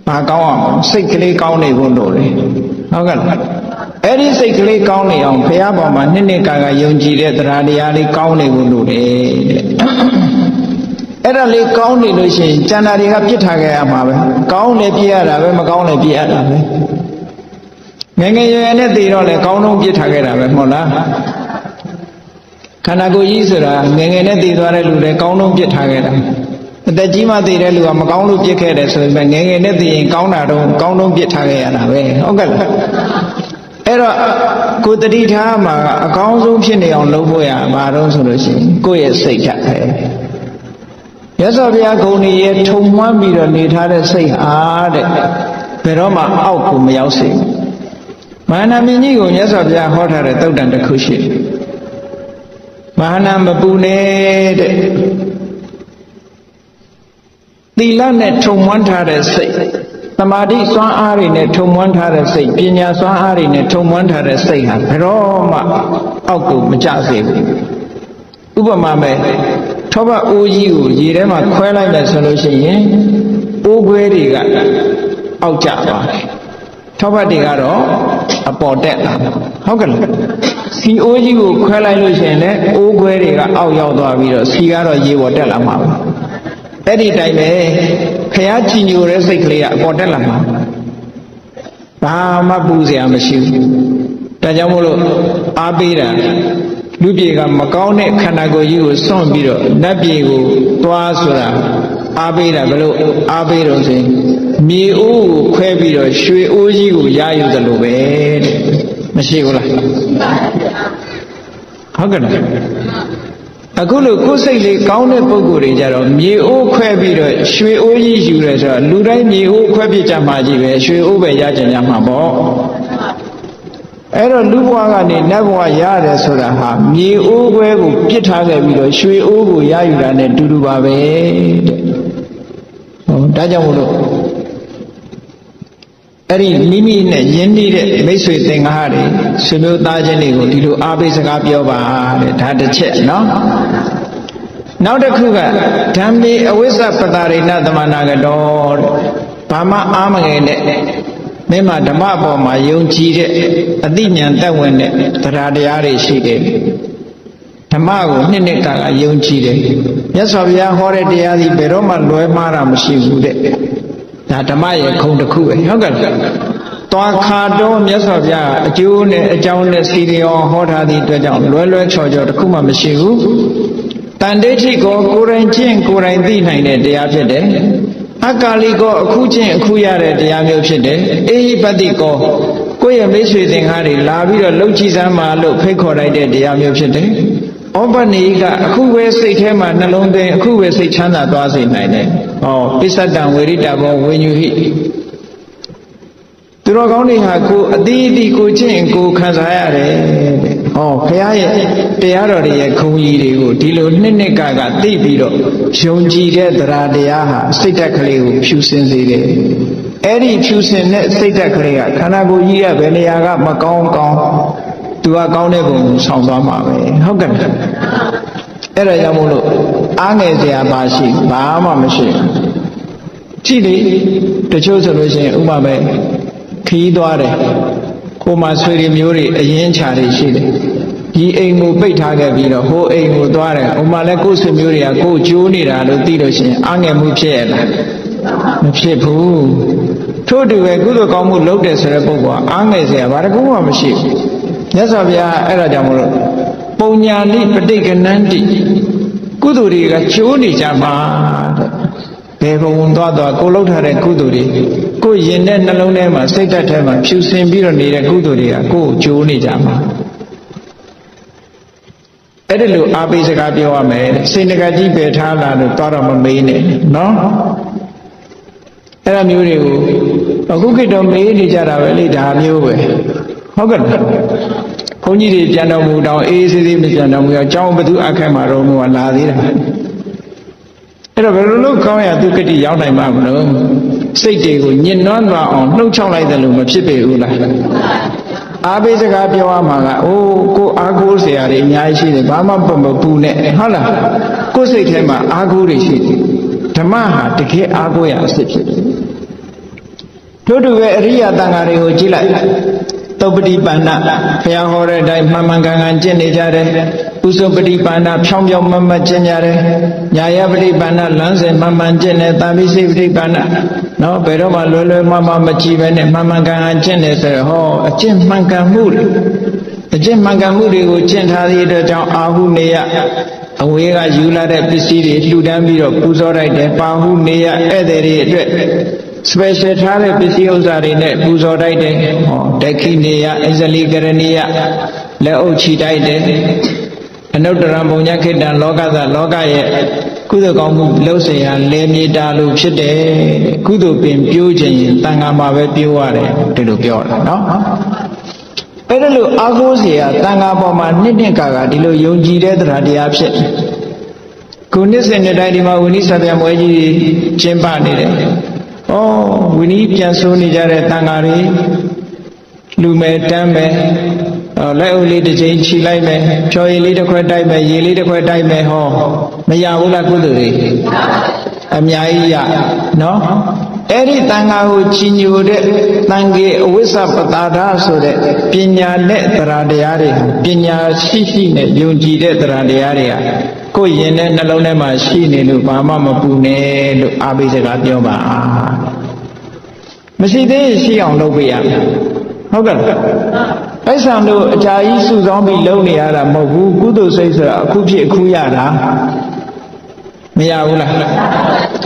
Speaker 1: ဘာကောင်းအောင်စိတ်ကလေးကောင်းနေဖို့လိုတယ်ဟုတ်ကဲ့လားအဲ့ဒီစိတ်ကလေးကောင်းနေအောင်ဘုရားပေါ်မှာနှစ်ကာယုံကြည်တဲ့တရားတရားလေးကောင်းနေဖို့လိုတယ်တဲ့အဲ့ဒါလေးကောင်းနေလို့ရှိရင်ကျန်တာတွေကပြစ်ထားခဲ့ရမှာပဲကောင်းလည်းပြစ်ရတာပဲမကောင်းလည်းပြစ်ရတာပဲငယ်ငယ်ရွယ်ရွယ်နဲ့သိတော့လေကောင်းတော့ပြစ်ထားခဲ့တာပဲမဟုတ်လားခန္ဓာကိုယ်ကြီးဆိုတာငယ်ငယ်နဲ့သိသွားတဲ့လူတွေကောင်းတော့ပြစ်ထားခဲ့တာအသက်ကြီးမှသိတဲ့လူကမကောင်းလို့ပြစ်ခဲ့တယ်ဆိုရင်ငယ်ငယ်နဲ့သိရင်ကောင်းတာတော့ကောင်းတော့ပြစ်ထားခဲ့ရတာပဲဟုတ်ကဲ့လားအဲ့တော့ကိုယ်တတိထားမှာအကောင်းဆုံးဖြစ်နေအောင်လုပ်ဖို့ရမှာတော့ဆိုလို့ရှိရင်ကိုယ့်ရဲ့စိတ်ဓာတ်ပဲမြတ်စွာဘုရားဂုဏ်ကြီးရဲ့ထုံမှန်းပြီးတော့နေထားတဲ့စိတ်ဟာတဲ့ဘယ်တော့မှအောက်ကိုမရောက်စေဘူးမဟာနာမင်းကြီးကိုမြတ်စွာဘုရားဟောထားတဲ့သုတ်တန်တစ်ခုရှိတယ်မဟာနာမပူနဲ့တဲ့သီလနဲ့ထုံမှန်းထားတဲ့စိတ်သမာဓိစွမ်းအားတွေနဲ့ထုံမွမ်းထားတဲ့စိတ်ပညာစွမ်းအားတွေနဲ့ထုံမွမ်းထားတဲ့စိတ်ဟာဘယ်တော့မှအောက်ကိုမကျစေဘူးဥပမာမဲ့ထောပတ်အိုးကြီးကိုရေထဲမှာခွဲလိုက်မယ်ဆိုလို့ရှိရင်အိုးခွဲတွေကအောက်ကျသွားတယ် ထောက်ဖတ်တွေကတော့အပေါ်တက်လာဟုတ်ကဲ့စီအိုးကြီးကိုခွဲလိုက်လို့ရှိရင်လည်းအိုးခွဲတွေကအောက်ရောက်သွားပြီးတော့စီကတော့ရေပေါ်တက်လာမှာပဲအဲ့ဒီတိုင်းပဲဖះကြည်ညိုတဲ့စိတ်ကလေးကအပေါ်တက်လာမှာဘာမှပူစရာမရှိဘူးဒါကြောင့်မို့လို့အားပေးတာလူပြေကမကောင်းတဲ့ခန္ဓာကိုယ်ကြီးကိုစွန့်ပြီးတော့နတ်ပြေကိုသွားဆိုတာအားပေးတာဘယ်လိုအားပေးတော့ဆိုရင်မြေအိုးကိုခွဲပြီးတော့ရွှေအိုးကြီးကိုရယူသလိုပဲတဲ့မရှိဘူးလားဟုတ်ကဲ့လားအခုလို့ကိုယ်စိတ်လေးကောင်းတဲ့ပုဂ္ဂိုလ်တွေကြတော့မြေအိုးခွဲပြီးတော့ရွှေအိုးကြီးယူတယ်ဆိုတော့လူတိုင်းမြေအိုးခွဲပြကြမှာကြီးပဲရွှေအိုးပဲရကြကြမှာပေါ့အဲ့တော့လူဘဝကနေနတ်ဘဝရတယ်ဆိုတာဟာမြေအိုးခွဲကိုပြစ်ထားခဲ့ပြီးတော့ရွှေအိုးကိုရယူတာနဲ့တူတူပါပဲတဲ့ဟောဒါကြောင့်မို့လို့အဲ့ဒီမိမိနဲ့ယဉ်နေတဲ့မိတ်ဆွေသင်္ဃာတွေဆွေမျိုးသားချင်းတွေကိုဒီလိုအားပေးစကားပြောပါတဲ့ဒါတစ်ချက်နော်နောက်တစ်ခုကဓမ္မေအဝိဇ္ဇပတာရိဏသမနာကတော်တဲ့ဘာမှအားမငယ်နဲ့မင်းမဓမ္မအပေါ်မှာယုံကြည်တဲ့အသိဉာဏ်သက်ဝင်တဲ့တရားတရားတွေရှိတယ်ဓမ္မကိုနှစ်ကာကယုံကြည်တယ်မြတ်စွာဘုရားဟောတဲ့တရားစီဘယ်တော့မှလွဲမှားတာမရှိဘူးတဲ့ဒါဓမ္မရဲ့ခုံတစ်ခုပဲဟုတ်ကဲ့သွားခါတော့မြတ်စွာဘုရားအကျိုးနဲ့အကြောင်းနဲ့စီရောဟောထားသည့်အတွက်ကြောင့်လွဲချော်တစ်ခုမှမရှိဘူးတန်တေထိကိုကိုယ်တိုင်ကျင့်ကိုယ်တိုင်သိနိုင်တဲ့တရားဖြစ်တယ်အကာလီကိုအခုချင်းအခုရတဲ့တရားမျိုးဖြစ်တယ်အေဟိပတိကိုကိုယ့်ရဲ့မိတ်ဆွေသင်္ဃာတွေလာပြီးတော့လှုပ်ကြည့်စမ်းပါလို့ဖိတ်ခေါ်လိုက်တဲ့တရားမျိုးဖြစ်တယ်ဩပနိကအခုပဲစိတ်ထဲမှာနှလုံးသွင်းအခုပဲစိတ်ချမ်းသာသွားစေနိုင်တယ်ဟောပစ္စတံဝေရိတဘောဝိညုဟိသူတော်ကောင်းတွေဟာကိုအတိအတိကိုချင်းကိုခံစားရတယ်တဲ့ဟောဘုရားရဲ့တရားတော်တွေရဲ့ခုံကြီးတွေကိုဒီလိုနှစ်ကသိပြီးတော့ယုံကြည်တဲ့တရားတရားဟာစိတ်ဓာတ်ကလေးကိုဖြူစင်စေတယ်အဲ့ဒီဖြူစင်တဲ့စိတ်ဓာတ်ကလေးကခန္ဓာကိုယ်ကြီးကဘယ်နေရာကမကောင်းကောင်းသူကကောင်းတဲ့ပုံကိုဆောင်သွားမှာပဲဟုတ်ကဲ့အဲ့ဒါကြောင့်မို့လို့အားငယ်စရာပါရှိဘာမှမရှိကြည့်လေတချို့ဆိုလို့ရှိရင်ဥပမာပဲခီးသွားတယ်ဟိုမှာဆွေတွေမျိုးတွေအရင်ချာတွေရှိတယ်ဒီအိမ်ကိုပိတ်ထားခဲ့ပြီးတော့ဟိုအိမ်ကိုသွားတယ်ဟိုမှာလည်းကိုယ်ဆွေမျိုးတွေကကိုယ်ကျိုးနေတာလို့သိလို့ရှိရင်အားငယ်မှုဖြစ်ရလားမဖြစ်ဘူးထို့တူပဲကုသိုလ်ကောင်းမှုလုပ်တယ်ဆိုတဲ့ပုဂ္ဂိုလ်ကအားငယ်စရာဘာတစ်ခုမှမရှိဘူးမြတ်စွာဘုရားအဲ့ဒါကြောင့်မလို့ပုံညာနိပဋိကနန္တိကုသိုလ်တွေကကျိုးနေကြမှာတဲ့ဘယ်ဘုံသွားကိုလှုပ်ထားတဲ့ကုသိုလ်တွေကိုရင်တဲ့နှလုံးထဲမှာစိတ်ဓာတ်ထဲမှာဖြူစင်ပြီးတော့နေတဲ့ကုသိုလ်တွေကကိုယ်ကျိုးနေကြမှာအဲ့ဒီလိုအားပေးစကားပြောရမယ်စိတ်ငကကြီးပယ်ထားလာလို့သွားတော့မမေးနဲ့နော်အဲ့ဒါမျိုးတွေကိုအခုခေတ်တော့မေးနေကြတာပဲလေဒါမျိုးပဲဟုတ်ကဲ့ဘုန်းကြီးတွေပြန်တော်မူတောင်အေးဆေးဆေးမပြန်တော်မူရအကြောင်းဘသူအခက်မှာတော့မူလာသေးတာအဲ့တော့ဘယ်လိုလုပ်ကောင်းရသူကတိရောက်နိုင်မှာမလို့စိတ်တွေကိုညှဉ်းနှွမ်းသွားအောင်နှုတ်ချောက်လိုက်တယ်လို့မဖြစ်ပေဘူးလားအားပေးစကားပြောရမှာကအိုးကိုအားကိုးစရာတွေအများကြီးရှိတယ်ဘာမှမပူနဲ့ဟုတ်လားကိုယ်စိတ်ထဲမှာအားကိုးတွေရှိတယ်ဓမ္မဟာတကယ်အားကိုးရအစစ်ဖြစ်တယ်တို့တူပဲအရိယာတန်ဃာတွေကိုကြည့်လိုက်သုပ္ပတိပန္နဘုရားဟောတဲ့အတိုင်းမှန်မှန်ကန်ကန်ကျင့်နေကြတယ်ဥစုပတိပန္နဖြောင်းဖြောင်းမမကျင့်ကြတယ်ညာယပတိပန္နလမ်းစဉ်မှန်မှန်ကျင့်တယ်တာပိစိပတိပန္နနော်ဘယ်တော့မှလွယ်မမကြည့်ပဲနဲ့မှန်မှန်ကန်ကန်ကျင့်တယ်ဆိုတော့ဟောအကျင့်မှန်ကန်မှုအကျင့်မှန်ကန်မှုတွေကိုကျင့်ထားသည့်အတွက်ကြောင့်အာဟုနေယအဝေးကယူလာတဲ့ပစ္စည်းတွေလှူဒန်းပြီးတော့ပူဇော်လိုက်တယ်ပါဟုနေယဧည့်သည်တွေအတွက်special ထားတဲ့ပစ္စည်းဥစ္စာတွေနဲ့ပူဇော်တိုက်တယ်ဟောဒက္ခိနေယအဇလိကရဏိယလက်အုပ်ချီတိုက်တယ်အနုတ္တရံဘုံညခိတံလောကသလောကရဲ့ကုသိုလ်ကောင်းမှုလှုပ်เสียလဲမြေတာလို့ဖြစ်တယ်ကုသိုလ်ပင်ပြိုးခြင်းရင်တန်ခါမှာပဲပြိုးရတယ်ဒီလိုပြောတာနော်အဲ့ဒါလို့အာကိုးเสียတန်ခါပေါ်မှာနှစ်ကာဒီလိုယုံကြည်တဲ့တရားတရားဖြစ်ခုနှစ်စဉ်နှစ်တိုင်းဒီမှာဝိနည်းစပြမွဲကြီးကျင်းပနေတယ်ဩဝိနည်းပြန်ဆိုးနေကြတဲ့တန်ဃာတွေလူမယ်တန်းမယ်လက်အုပ်လေးတစ်ချိန်ခြိလိုက်မယ်ဖြော်ရည်လေးတစ်ခွက်တိုက်မယ်ရေလေးတစ်ခွက်တိုက်မယ်ဟောမရဘူးလားကုသိုလ်တွေအများကြီးရနော် အဲ့ဒီတန်ခါကိုကြီးညိုတဲ့တန်ခေအဝိဇ္ဇပတာဒဆိုတဲ့ပညာနဲ့တရားတရားတွေပညာရှိနဲ့ယုံကြည်တဲ့တရားတရားတွေကကိုယ်ရင်နဲ့နှလုံးထဲမှာရှိနေလို့ဘာမှမပူနဲ့လို့အားပေးစကားပြောပါမရှိသေးရင်ရှိအောင်လုပ်ပေးရမယ်ဟုတ်ကဲ့ပိုက်ဆံတို့အကြာကြီးစုဆောင်းပြီးလုပ်နေရတာမဟုတ်ဘူးကုသိုလ်စိတ်ဆိုတာအခုဖြစ်အခုရတာမရဘူးလား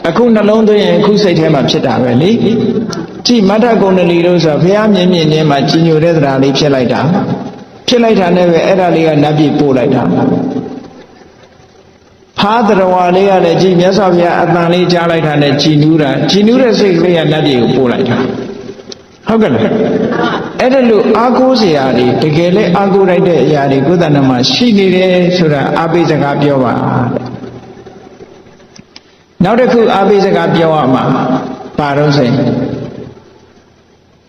Speaker 1: အခုနှလုံးသွင်းရင်အခုစိတ်ထဲမှာဖြစ်တာပဲလေကြည်မတ္တကုဏ္ဏလီတို့ဆိုဘုရားမြင်မြင်ချင်းမှာကြီးညိုတဲ့တရားလေးဖြစ်လိုက်တာနဲ့ပဲအဲ့ဒါလေးကနတ်ပြည်ပို့လိုက်တာဖားတော်ဝါလေးကလည်းကြည်မြတ်စွာဘုရားအတန်လေးကြားလိုက်တာနဲ့ကြည်နူးတဲ့စိတ်ကလေးကနတ်ပြည်ကိုပို့လိုက်တာဟုတ်ကဲ့လားအဲ့ဒါလို့အာကိုးစရာတွေတကယ်လဲအာကိုးလိုက်တဲ့အရာတွေကိုယ်တဏ္ဍမှာရှိနေတယ်ဆိုတာအာပိစကားပြောပါနောက်တစ်ခုအာပိစကားပြောရမှာပါတော့စိ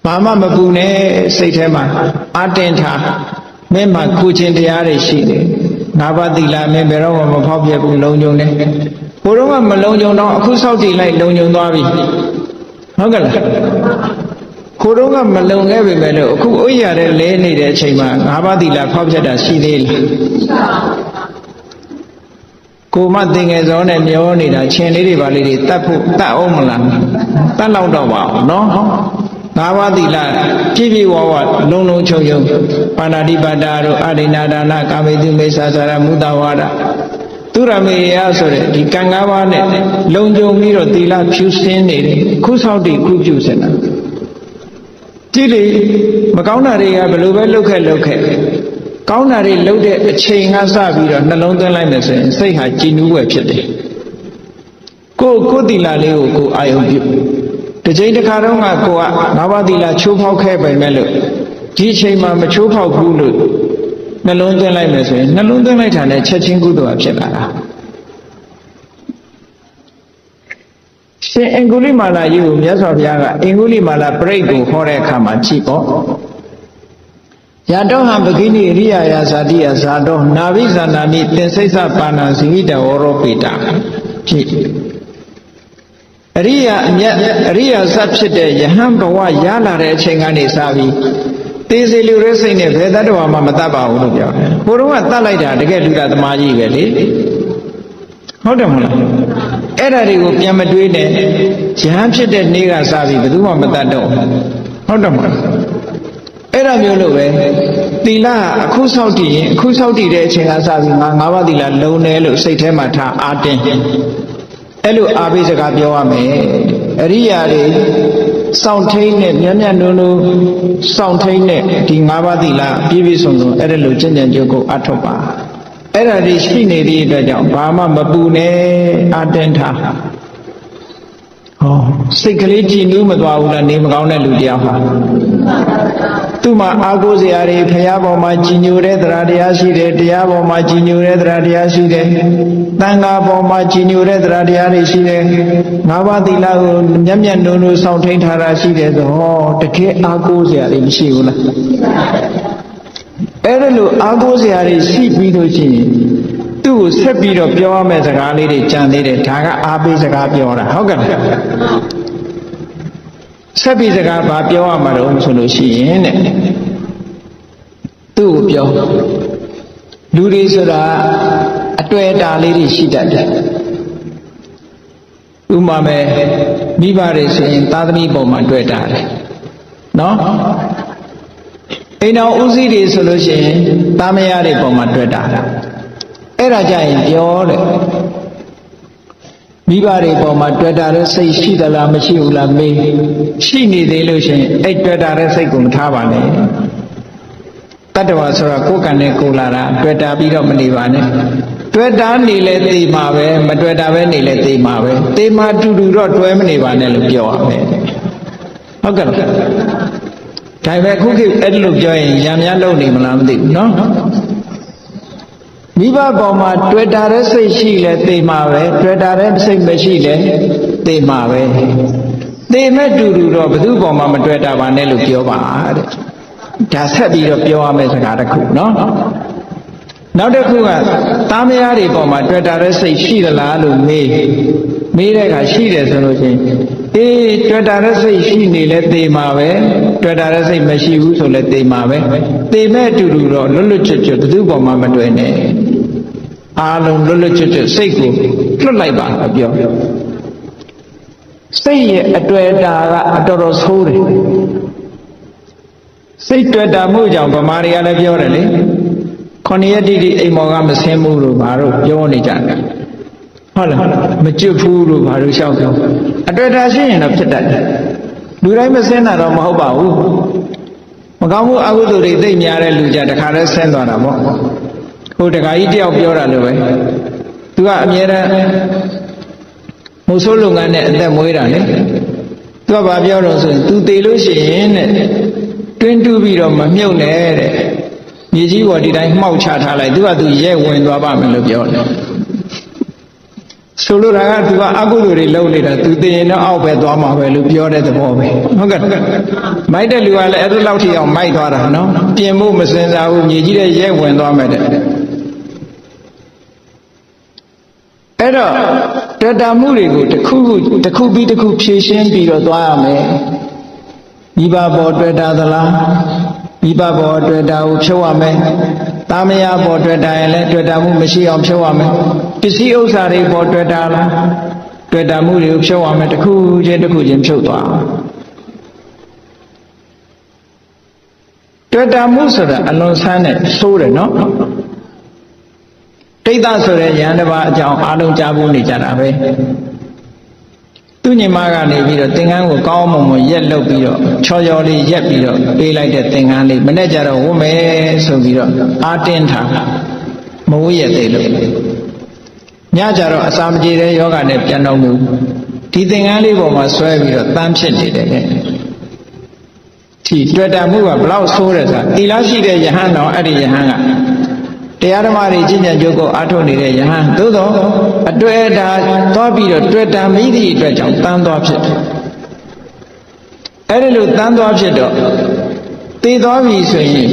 Speaker 1: ဘာမှမပူနဲ့စိတ်ထဲမှာအာတင်ထားမင်းမှာခုချင်းတရားတွေရှိတယ်ငါးပါးသီလမင်းဘယ်တော့မှမဖောက်ပြဘူးလုံခြုံတယ်ဘိုးတော်ကမလုံခြုံတော့အခုစောက်တည်လိုက်လုံခြုံသွားပြီဟုတ်ကဲ့လားခိုးတော့ကမလုံခဲ့ပေမဲ့လို့အခုဥရတဲ့လဲနေတဲ့အချိန်မှာငါးပါးသီလဖောက်ပြတာရှိသေးလားကိုမသင်ငယ်စောနဲ့မျောနေတာချင်းလေးတွေပါလေးတွေတတ်ဖို့တတ်အောင်မလားတတ်လောက်တော့ပါအောင်နော်ငါးပါးသီလပြည့်ပြည့်ဝဝလုံချုံပါဏာတိပါဒတို့အရိနာဒါနကာမေတုမေသာစာရမုဒဝါဒသူရမေယဆိုတဲ့ဒီကံ၅ပါးနဲ့လုံခြုံပြီးတော့သီလဖြူစင်းနေတယ်ခုဆောက်တည်ခုပြုစင်တာကြည့်လေမကောင်းတာတွေကဘယ်လိုပဲလုပ်ခဲ့ကောင်းတာတွေလုပ်တဲ့အချိန်ကစပြီးတော့နှလုံးသွင်းလိုက်မယ်ဆိုရင်စိတ်ဟာကြည်နူးွယ်ဖြစ်တယ်ကိုသီလလေးကိုအာယုံပြုတစ်ချိန်တစ်ခါတော့ကကိုကငါးပါးသီလချိုးဖောက်ခဲ့ပေမဲ့လို့ဒီအချိန်မှာမချိုးဖောက်ဘူးလို့နှလုံးသွင်းလိုက်မယ်ဆိုရင်နှလုံးသွင်းလိုက်တာနဲ့ချက်ချင်းကုသိုလ်ဖြစ်လာတာရှင်အင်္ဂုလိမာလာကြီးကိုမြတ်စွာဘုရားကအင်္ဂုလိမာလာပရိတ်ကိုဟောတဲ့အခါမှာကြည့်ပေါ့ယတောဟံပဂိနိရိယာယဇာတိယဇာတောနာဘိဇာနာမိသင်္စိတ်သပါဏံဇိဝိတဝရောပိတာကြည့်အရိယာအမြတ်အရိယာဇတ်ဖြစ်တဲ့ယဟန်ဘဝရလာတဲ့အချိန်ကနေစပြီးသေစီလူရဲစိတ်နဲ့ဘယ်တတ္တဝါမှမတတ်ပါဘူးလို့ပြောတယ်။ဘုရားကတတ်လိုက်တာတကယ်လူသားသမားကြီးပဲလေ။ဟုတ်တယ်မဟုတ်လား။အဲ့ဒါတွေကိုပြန်မတွေးနဲ့ယဟန်ဖြစ်တဲ့နေ့ကစပြီးဘယ်သူမှမတတ်တော့ဟုတ်တယ်မဟုတ်လား။အဲ့ဒါမျိုးလို့ပဲသီလအခုဆောက်တည်ရင်အခုဆောက်တည်တဲ့အချိန်ကစပြီးငါးပါးသီလလုံးတယ်လို့စိတ်ထဲမှာထားအားတင်းအဲ့လိုအာဘိစကားပြောရမယ်အရိယာတွေစောင့်ထိန်နဲ့မြတ်မြတ်နိုးနိုးစောင့်ထိန်နဲ့ဒီ၅ပါးသီလပြည့်ပြည့်စုံစုံအဲ့ဒါလိုကျင့်ကြံကြုတ်ကိုအထောက်ပါအဲ့ဒါတွေရှိနေသည့်အတွက်ကြောင့်ဘာမှမပူနဲ့အတင်းထားဟောစိတ်ကလေးကြည်နူးမသွားဘူးလားနေမကောင်းတဲ့လူတယောက်ဟာသူ့မှာအာကိုးစရာတွေဖရာပေါ်မှာကြည်ညိုတဲ့တရားတရားရှိတယ်တရားပေါ်မှာကြည်ညိုတဲ့တရားတရားရှိတယ်သံဃာပေါ်မှာကြည်ညိုတဲ့တရားတရားတွေရှိတယ်ငါးပါးသီလကိုမျက်မျက်နှုံနှုံစောင့်ထိန်ထားတာရှိတယ်ဆိုဟောတကယ်အာကိုးစရာတွေမရှိဘူးလားအဲ့ဒါလို့အာကိုးစရာတွေရှိပြီးလို့ရှိရင်သူ့ကိုဆက်ပြီးတော့ပြောရမယ့်စကားလေးတွေကြံသေးတယ်ဒါကအာပေးစကားပြောတာဟုတ်ကဲ့ဆက်ပြီးစကားဘာပြောရမှာတော့ဆိုလို့ရှိရင်တဲ့သူ့ကိုပြောလူတွေဆိုတာအတွေ့အတာလေးတွေရှိတတ်တယ်ဥပမာမဲ့မိဘတွေဆိုရင်သာသမီပေါ်မှာတွေ့တာတယ်နော်အိမ်တော်ဦးစီးတွေဆိုလို့ရှိရင်သားမယားတွေပေါ်မှာတွေ့တာအဲ့ဒါကြရင်ပြောတယ်မိဘတွေပေါ်မှာတွေ့တာတဲ့စိတ်ရှိသလားမရှိဘူးလားမေးရှိနေသေးလို့ရှိရင်အဲ့တွေ့တာတဲ့စိတ်ကိုမထားပါနဲ့တတ္တဝါဆိုတာကိုယ်ကံနဲ့ကိုယ်လာတာတွေ့တာပြီးတော့မနေပါနဲ့တွေ့တာနေလဲသိမှာပဲမတွေ့တာပဲနေလဲသိမှာပဲသိမှာတူတူတော့တွဲမနေပါနဲ့လို့ပြောရမယ်ဟုတ်ကဲ့ဒါပေမဲ့ခုခေတ်အဲ့လိုပြောရင်ရံများလုံနေမလားမသိဘူးနော်မိဘပေါ်မှာတွေ့တာတဲ့စိတ်ရှိလဲသိမှာပဲတွေ့တာတဲ့စိတ်မရှိလဲသိမှာပဲသိမဲ့တူတူတော့ဘယ်သူပေါ်မှာမတွေ့တာပါနဲ့လို့ပြောပါတဲ့ဒါဆက်ပြီးတော့ပြောရမယ့်စကားတစ်ခုနော်နောက်တစ်ခုကသားမယားတွေပေါ်မှာတွေ့တာတဲ့စိတ်ရှိသလားလို့မေးတဲ့အခါရှိတယ်ဆိုလို့ချင်း တွေ့တာတဲ့စိတ်ရှိနေလဲသေမှာပဲတွေ့တာတဲ့စိတ်မရှိဘူးဆိုလဲသေမှာပဲသေမဲ့အတူတူတော့လွတ်လွတ်ကျွတ်ကျွတ်ဘယ်သူပေါ်မှာမတွေ့နဲ့အားလုံးလွတ်လွတ်ကျွတ်ကျွတ်စိတ်ကိုလွတ်လိုက်ပါပြောစိတ်ရဲ့အတွေ့အတာကအတော်တော်ဆိုးတယ်စိတ်တွေ့တာမှုကြောင့်ဗမာတွေကလည်းပြောတယ်လေ9 ရက်တိတိအိမ်မော်ကမဆင်းဘူးလို့ဘာလို့ပြောနေကြတယ်ဟုတ်လားမကျွတ်ဘူးလို့ဘာလို့ရှောက်ပြောအတွေ့အတာရှိရင်တော့ဖြစ်တတ်တယ်လူတိုင်းမဆင်းတာတော့မဟုတ်ပါဘူးမကောင်းမှုအကုသိုလ်တွေသိများတဲ့လူကြတခါတည်းဆင်းသွားတာပေါ့ဟိုတခါကြီးတယောက်ပြောတာလို့ပဲသူကအမြဲတမ်းမိုးဆိုးလုပ်ငန်းနဲ့အသက်မွေးတာလေသူကဘာပြောတော့ဆိုရင်သူတည်လို့ရှိရင်တဲ့တွင်းတူးပြီးတော့မမြုပ်နဲ့တဲ့မြေကြီးပေါ်ဒီတိုင်းမှောက်ချထားလိုက်သူကသူရဲဝင်သွားပါမယ်လို့ပြောတယ်ဆိုလိုတာကသူကအကုသိုလ်တွေလုပ်နေတာသူတည်ရင်တော့အောက်ပဲသွားမှာပဲလို့ပြောတဲ့သဘောပဲဟုတ်ကဲ့မိုက်တဲ့လူကလည်းအဲ့လိုလောက်ထိအောင်မိုက်သွားတာနော်ပြင်ဖို့မစင်စားဘူးမြေကြီးတဲ့ရဲဝင်သွားမယ်တဲ့အဲ့တော့တွေ့တာမှုတွေကိုတစ်ခုပြီးတစ်ခုဖြည့်ရှင်းပြီးတော့သွားရမယ်မိဘပေါ်တွေ့တာသလားမိဘပေါ်တွေ့တာကိုဖြုတ်ရမယ်သားမယားပေါ်တွေ့တာရင်လည်းတွေ့တာမှုမရှိအောင်ဖြုတ်ရမယ်ပစ္စည်းဥစ္စာတွေပေါ်တွေ့တာလားတွေ့တာမှုတွေကိုဖြုတ်ရမယ်တစ်ခုချင်းဖြုတ်သွားတွေ့တာမှုဆိုတာအလွန်ဆန်းတဲ့ဆိုးတယ်နော်တိတ်တဆိုတဲ့ယန္တပါအကြောင်းအားလုံးကြားဖို့နေကြတာပဲသူညီမကနေပြီးတော့သင်္ကန်းကိုကောင်းမွန်မွန်ရက်လုပ်ပြီးတော့ချောလေးရက်ပြီးတော့ပေးလိုက်တဲ့သင်္ကန်းလေးမနေ့ကျတော့ဝတ်မယ်ဆိုပြီးတော့အားတင်းထားမဝတ်ရသေးလို့ညကျတော့အစာမကြေတဲ့ယောဂနဲ့ပြန်တော့မှုဒီသင်္ကန်းလေးပေါ်မှာဆွဲပြီးတော့တန်းဖြစ်နေတယ်လေဒီတွေ့တာမှုကဘလောက်ဆိုးတယ်ဆိုတာတီလားရှိတဲ့ယဟန်တော်အဲ့ဒီယဟန်ကတရားဓမ္မတွေကျင့်ကြံကြိုးကိုအားထုတ်နေတဲ့ယဟန်သို့သောအတွေ့အတာသွားပြီးတော့တွေ့တာမိသည့်အတွက်ကြောင့်တန်းသွားဖြစ်တယ်အဲ့ဒီလိုတန်းသွားဖြစ်တော့သေသွားပြီဆိုရင်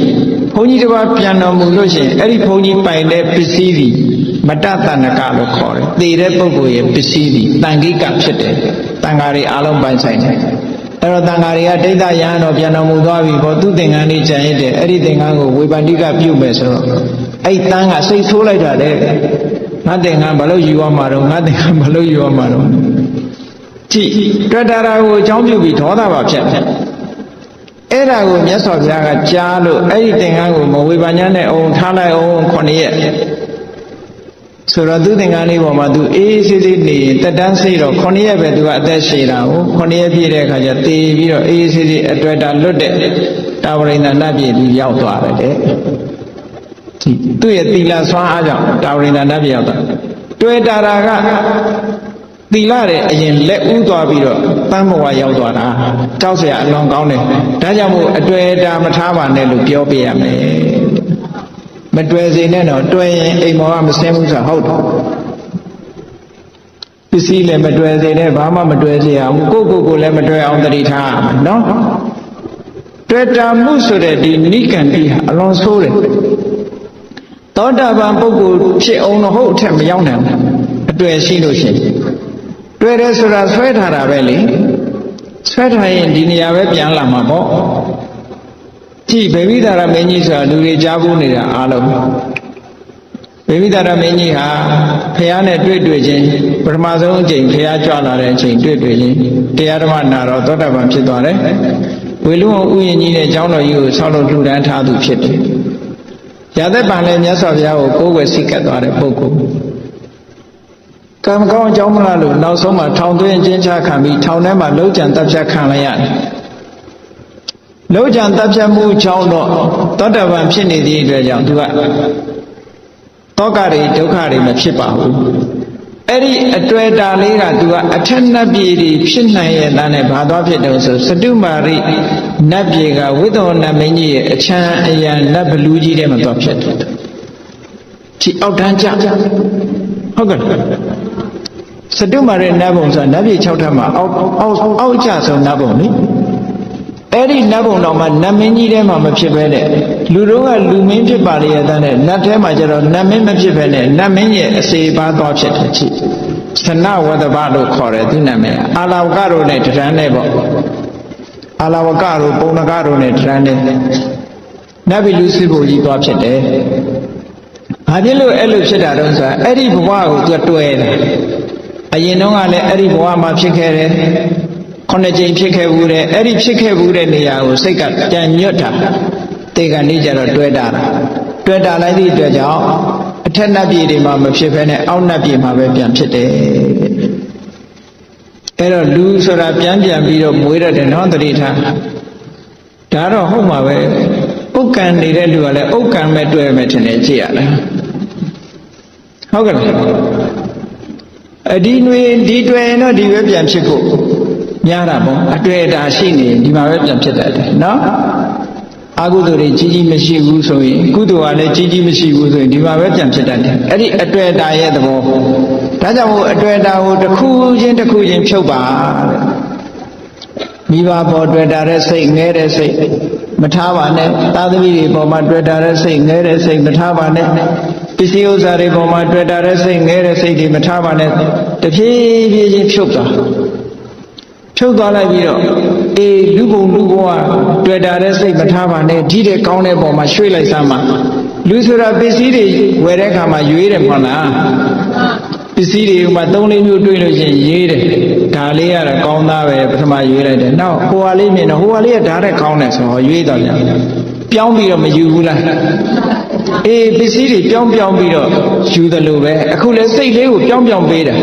Speaker 1: ဘုန်းကြီးတစ်ပါးပြန်တော်မူလို့ရှိရင်အဲ့ဒီဘုန်းကြီးပိုင်တဲ့ပစ္စည်းဒီမတ္တတဏကလို့ခေါ်တယ်သေတဲ့ပုဂ္ဂိုလ်ရဲ့ပစ္စည်းဒီတန်ခိကဖြစ်တယ်တန်ဃာတွေအားလုံးပိုင်ဆိုင်တယ်အဲ့တော့တန်ဃာတွေကဒိဋ္ဌယဟန်တော်ပြန်တော်မူသွားပြီပေါ့သူသင်္ကန်းလေးကြံရတဲ့အဲ့ဒီသင်္ကန်းကိုဝေပန္တိကပြုမယ်ဆိုတော့အဲ့တန်းကစိတ်ဆိုးလိုက်တာလေငါသင်္ကန်းဘာလို့ယူရမှာတော့ငါသင်္ကန်းဘာလို့ယူရမှာတော့ကြည့်တွေ့တာကိုအကြောင်းပြုပြီးဒေါသပါဖြစ်အဲ့ဒါကိုမြတ်စွာဘုရားကကြားလို့အဲ့ဒီသင်္ကန်းကိုမဝေပညာနဲ့အောင်ထားလိုက်အောင်9 ရက်ဆိုတော့သူသင်္ကန်းလေးပေါ်မှာသူအေးဆေးဆေးနေတက်တန်းဆေးတော့9 ရက်ပဲသူကအသက်ရှည်တာကို9 ရက်ပြည့်တဲ့အခါကျသေပြီးတော့အေးဆေးဆေးအတွေ့အတာလွတ်တဲ့တာဝရိန္ဒနတ်ပြည်သူရောက်သွားတယ်တဲ့သူ့ရဲ့သီလစွမ်းအားကြောင့်တာဝရိန္ဒနတ်ပြည်ရောက်သွားတွေ့တာကသီလရဲ့အရင်လက်ဦးသွားပြီးတော့တန်ဘဝရောက်သွားတာကြောက်เสียအလွန်ကောင်းတယ်ဒါကြောင့်မို့အတွေ့အတာမထားပါနဲ့လို့ပြောပြရမယ်မတွေ့စေနဲ့တော့တွေ့ရင်အိမ်မော်ကမဆင်းဘူးဆိုတာဟုတ်တယ်ပစ္စည်းလည်းမတွေ့စေနဲ့ဘာမှမတွေ့စေရဘူးကိုလည်းမတွေ့အောင်တတိထားရမယ်နော်တွေ့တာမှုဆိုတဲ့ဒီနိကံတိဟာအလွန်ဆိုးတယ်သောတာပန်ပုဂ္ဂိုလ်ဖြစ်အောင်တော့ဟုတ်အထက်မရောက်နိုင်ဘူးအတွေ့ရှိလို့ရှိရင်တွေ့တယ်ဆိုတာဆွဲထားတာပဲလေဆွဲထားရင်ဒီနေရာပဲပြန်လာမှာပေါ့ကြည့်ဗေမိသာရမင်းကြီးဆိုတာလူတွေကြားဖို့နေတာအားလုံးဗေမိသာရမင်းကြီးဟာဖះနဲ့တွေ့ချင်းပထမဆုံးအချိန်ဖះကြွလာတဲ့အချိန်တွေ့ချင်းတရားဓမ္မနာတော့သောတာပန်ဖြစ်သွားတယ်ဝေလူအောင်ဥယျာဉ်ကြီးနဲ့ကျောင်းတော်ကြီးကိုဆောက်လုပ်လှူဒန်းထားသူဖြစ်တယ်ရသက်ပံလည်းမြတ်စွာဘုရားကိုကိုးကွယ်စိတ်ကပ်သွားတဲ့ပုဂ္ဂိုလ်ကံကောင်းအကြောင်းမလားလို့နောက်ဆုံးမှာထောင်သွင်းကျင်းချခံပြီးထောင်ထဲမှာလုံးကြံတပ်ဖြတ်ခံလိုက်ရတယ်လုံးကြံတပ်ဖြတ်မှုကြောင့်တော့သောတာပန်ဖြစ်နေသည့်အတွက်ကြောင့်သူကတောကတွေဒုက္ခတွေမဖြစ်ပါဘူးအဲ့ဒီအတွေ့အတာလေးကသူကအထက်နတ်ပြည်တွေဖြစ်နိုင်ရဲ့သားနဲ့ဘာသွားဖြစ်တယ်ဆိုစတုမာရိနတ်ပြည်ကဝိသောနတ်မင်းကြီးရဲ့အချမ်းအယံနတ်ဘလူးကြီးထဲမှာသွားဖြစ်တယ်ဒီအောက်တန်းကြဟုတ်ကဲ့စတုမာရိနတ်ဘုံဆိုတာနတ်ပြည်6ထပ်မှာအောက်ကျဆုံးနတ်ဘုံလေအဲ့ဒီနတ်ဘုံတော်မှာနတ်မင်းကြီးထဲမှာမဖြစ်ပဲနဲ့လူတို့ကလူမင်းဖြစ်ပါလေရတဲ့နတ်ထဲမှာကျတော့နတ်မင်းမဖြစ်ပဲနဲ့နတ်မင်းရဲ့အစေပါသွားဖြစ်တယ် စနဝတ္တပလို့ခေါ်တယ်သူနာမည်အာလဝကတို့နဲ့တရမ်းနဲ့ပေါ့အာလဝကတို့ပုံနကတို့နဲ့တရမ်းနဲ့နတ်ပြည်လူစစ်ဖို့ကြီးသွားဖြစ်တယ်။ဘာဖြစ်လို့အဲ့လိုဖြစ်တာတော့ဆိုတာအဲ့ဒီဘဝကိုသူတွဲတယ်။အရင်တုန်းကလည်းအဲ့ဒီဘဝမှာဖြစ်ခဲ့တယ်။9 ကြိမ်ဖြစ်ခဲ့ဘူးတဲ့အဲ့ဒီဖြစ်ခဲ့ဘူးတဲ့နေရာကိုစိတ်ကပြန်ညွတ်တာ။တေကနေကြတော့တွဲတာ။တွဲတာလိုက်သည့်အတွက်ကြောင့်အထက်နတ်ပြည်တွေမှာမဖြစ်ဘဲနဲ့အောက်နတ်ပြည်မှာပဲပြန်ဖြစ်တယ်။အဲ့တော့လူဆိုတာပြန်ပြီးတော့မွေးရတယ်နော်တတိထား။ဒါတော့ဟုတ်မှာပဲဥက္ကံနေတဲ့လူကလည်းဥက္ကံမဲ့တွေ့မယ်ထင်တယ်ကြည့်ရလားဟုတ်ကဲ့ဒီတွင်တော့ဒီပဲပြန်ဖြစ်ဖို့များတာပေါ့အတွေ့အတာရှိနေဒီမှာပဲပြန်ဖြစ်တတ်တယ်နော်အကုသိုလ်တွေကြီးမရှိဘူးဆိုရင်ကုသိုလ်ကလည်းကြီးမရှိဘူးဆိုရင်ဒီမှာပဲပြန်ဖြစ်တတ်တယ်အဲ့ဒီအတွေ့အတာရဲ့သဘောဒါကြောင့်မို့အတွေ့အတာကိုတစ်ခုချင်းဖြုတ်ပါတဲ့မိဘပေါ်တွေ့တာတဲ့စိတ်ငဲတဲ့စိတ်မထားပါနဲ့သာသမီတွေပေါ်မှာတွေ့တာတဲ့စိတ်ငဲတဲ့စိတ်မထားပါနဲ့ပစ္စည်းဥစ္စာတွေပေါ်မှာတွေ့တာတဲ့စိတ်ငဲတဲ့စိတ်တွေမထားပါနဲ့တဖြည်းဖြည်းချင်းဖြုတ်သွားလိုက်ပြီးတော့လူဘုံလူဘဝတွေ့တာတဲ့စိတ်မထားပါနဲ့ဒီတဲ့ကောင်းတဲ့ပေါ်မှာရွှေ့လိုက်စမ်းပါလူဆိုတာပစ္စည်းတွေဝယ်တဲ့အခါမှာရွေးတယ်မဟုတ်လားပစ္စည်းတွေမှာ3-4မျိုးတွေ့လို့ရှိရင်ရေးတယ်ဒါလေးကတော့ကောင်းသားပဲပထမရွေးလိုက်တယ်နောက်ဟိုဟာလေးမြင်တော့ဟိုဟာလေးကဓာတ်နဲ့ကောင်းတယ်ဆိုတော့ရွေးတော့ပြန်ပြောင်းပြီးတော့မယူဘူးလားပစ္စည်းတွေပြောင်းပြီးတော့ယူတယ်လို့ပဲအခုလဲစိတ်လေးကိုပြောင်းပေးတာ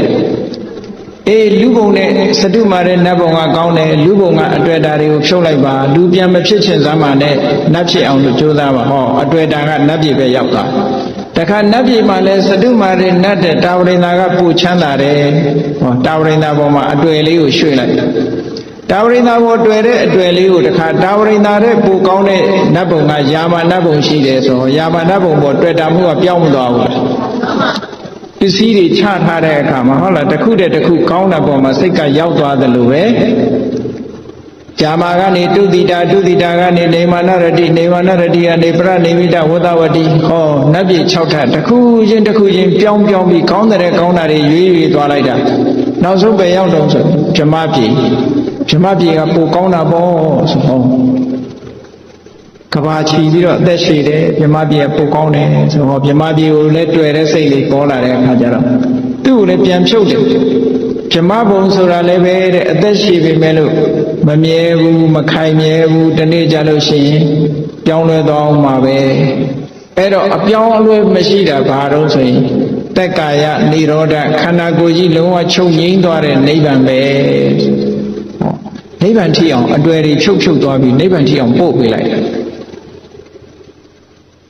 Speaker 1: လူဘုံနဲ့စတုမာတဲ့နတ်ဘုံကကောင်းတယ်လူဘုံကအတွေ့အတာတွေကိုဖြုတ်လိုက်ပါလူပြန်မဖြစ်ချင်စမ်းပါနဲ့နတ်ဖြစ်အောင်လို့ကြိုးစားပါဟောအတွေ့အတာကနတ်ပြည်ပဲရောက်သွားတခါနတ်ပြည်မှာလဲစတုမာတဲ့နတ်တဲ့တာဝရိန္ဒာကပူချမ်းသာတယ်ဟောတာဝရိန္ဒာပေါ်မှာအတွေ့လေးကိုရွှေ့လိုက်တာဝရိန္ဒာပေါ်တွေ့တဲ့အတွေ့လေးကိုတခါတာဝရိန္ဒာတဲ့ပူကောင်းတဲ့နတ်ဘုံကယာမနတ်ဘုံရှိတယ်ဆိုတော့ယာမနတ်ဘုံပေါ်တွေ့တာမှုကပြောင်းမသွားဘူးလားပစ္စည်းတွေချထားတဲ့အခါမှာဟုတ်လားတစ်ခုတည်းတစ်ခုကောင်းတဲ့ပေါ်မှာစိတ်ကရောက်သွားတယ်လို့ပဲဂျာမာကနေတုတိတာကနေနေမာနရတိကနေပရနေမိတဝတ္တဝတိဟောနတ်ပြည်6ထပ်တစ်ခုချင်းပြောင်းပြီးကောင်းတဲ့ကောင်းတာတွေရွေးသွားလိုက်တာနောက်ဆုံးပဲရောက်တော့ဆိုဗြဟ္မပြည်ကပိုကောင်းတာပေါ့ဆိုဟောကဘာချီပြီးတော့အသက်ရှည်တယ်ဗြဟ္မပြည်ကပိုကောင်းတယ်ဆိုဟောဗြဟ္မပြည်ကိုလည်းတွေ့တဲ့စိတ်လေးပေါ်လာတဲ့အခါကျတော့သူ့ကိုလည်းပြန်ဖြုတ်တယ်ဗြဟ္မဘုံဆိုတာလည်းပဲတဲ့အသက်ရှည်ပေမဲ့လို့မမြဲဘူးမခိုင်မြဲဘူးတနေ့ကြလို့ရှိရင်ပြောင်းလဲသွားအောင်မှာပဲအဲ့တော့အပြောင်းအလဲမရှိတာဘာလို့ဆိုရင်တက်ကာယនិရောဓခန္ဓာကိုယ်ကြီးလုံးဝချုပ်ငြိမ်းသွားတဲ့နိဗ္ဗာန်ပဲနိဗ္ဗာန်ထိအောင်အတွေ့အထိဖြုတ်သွားပြီးနိဗ္ဗာန်ထိအောင်ပို့ပေးလိုက်တယ်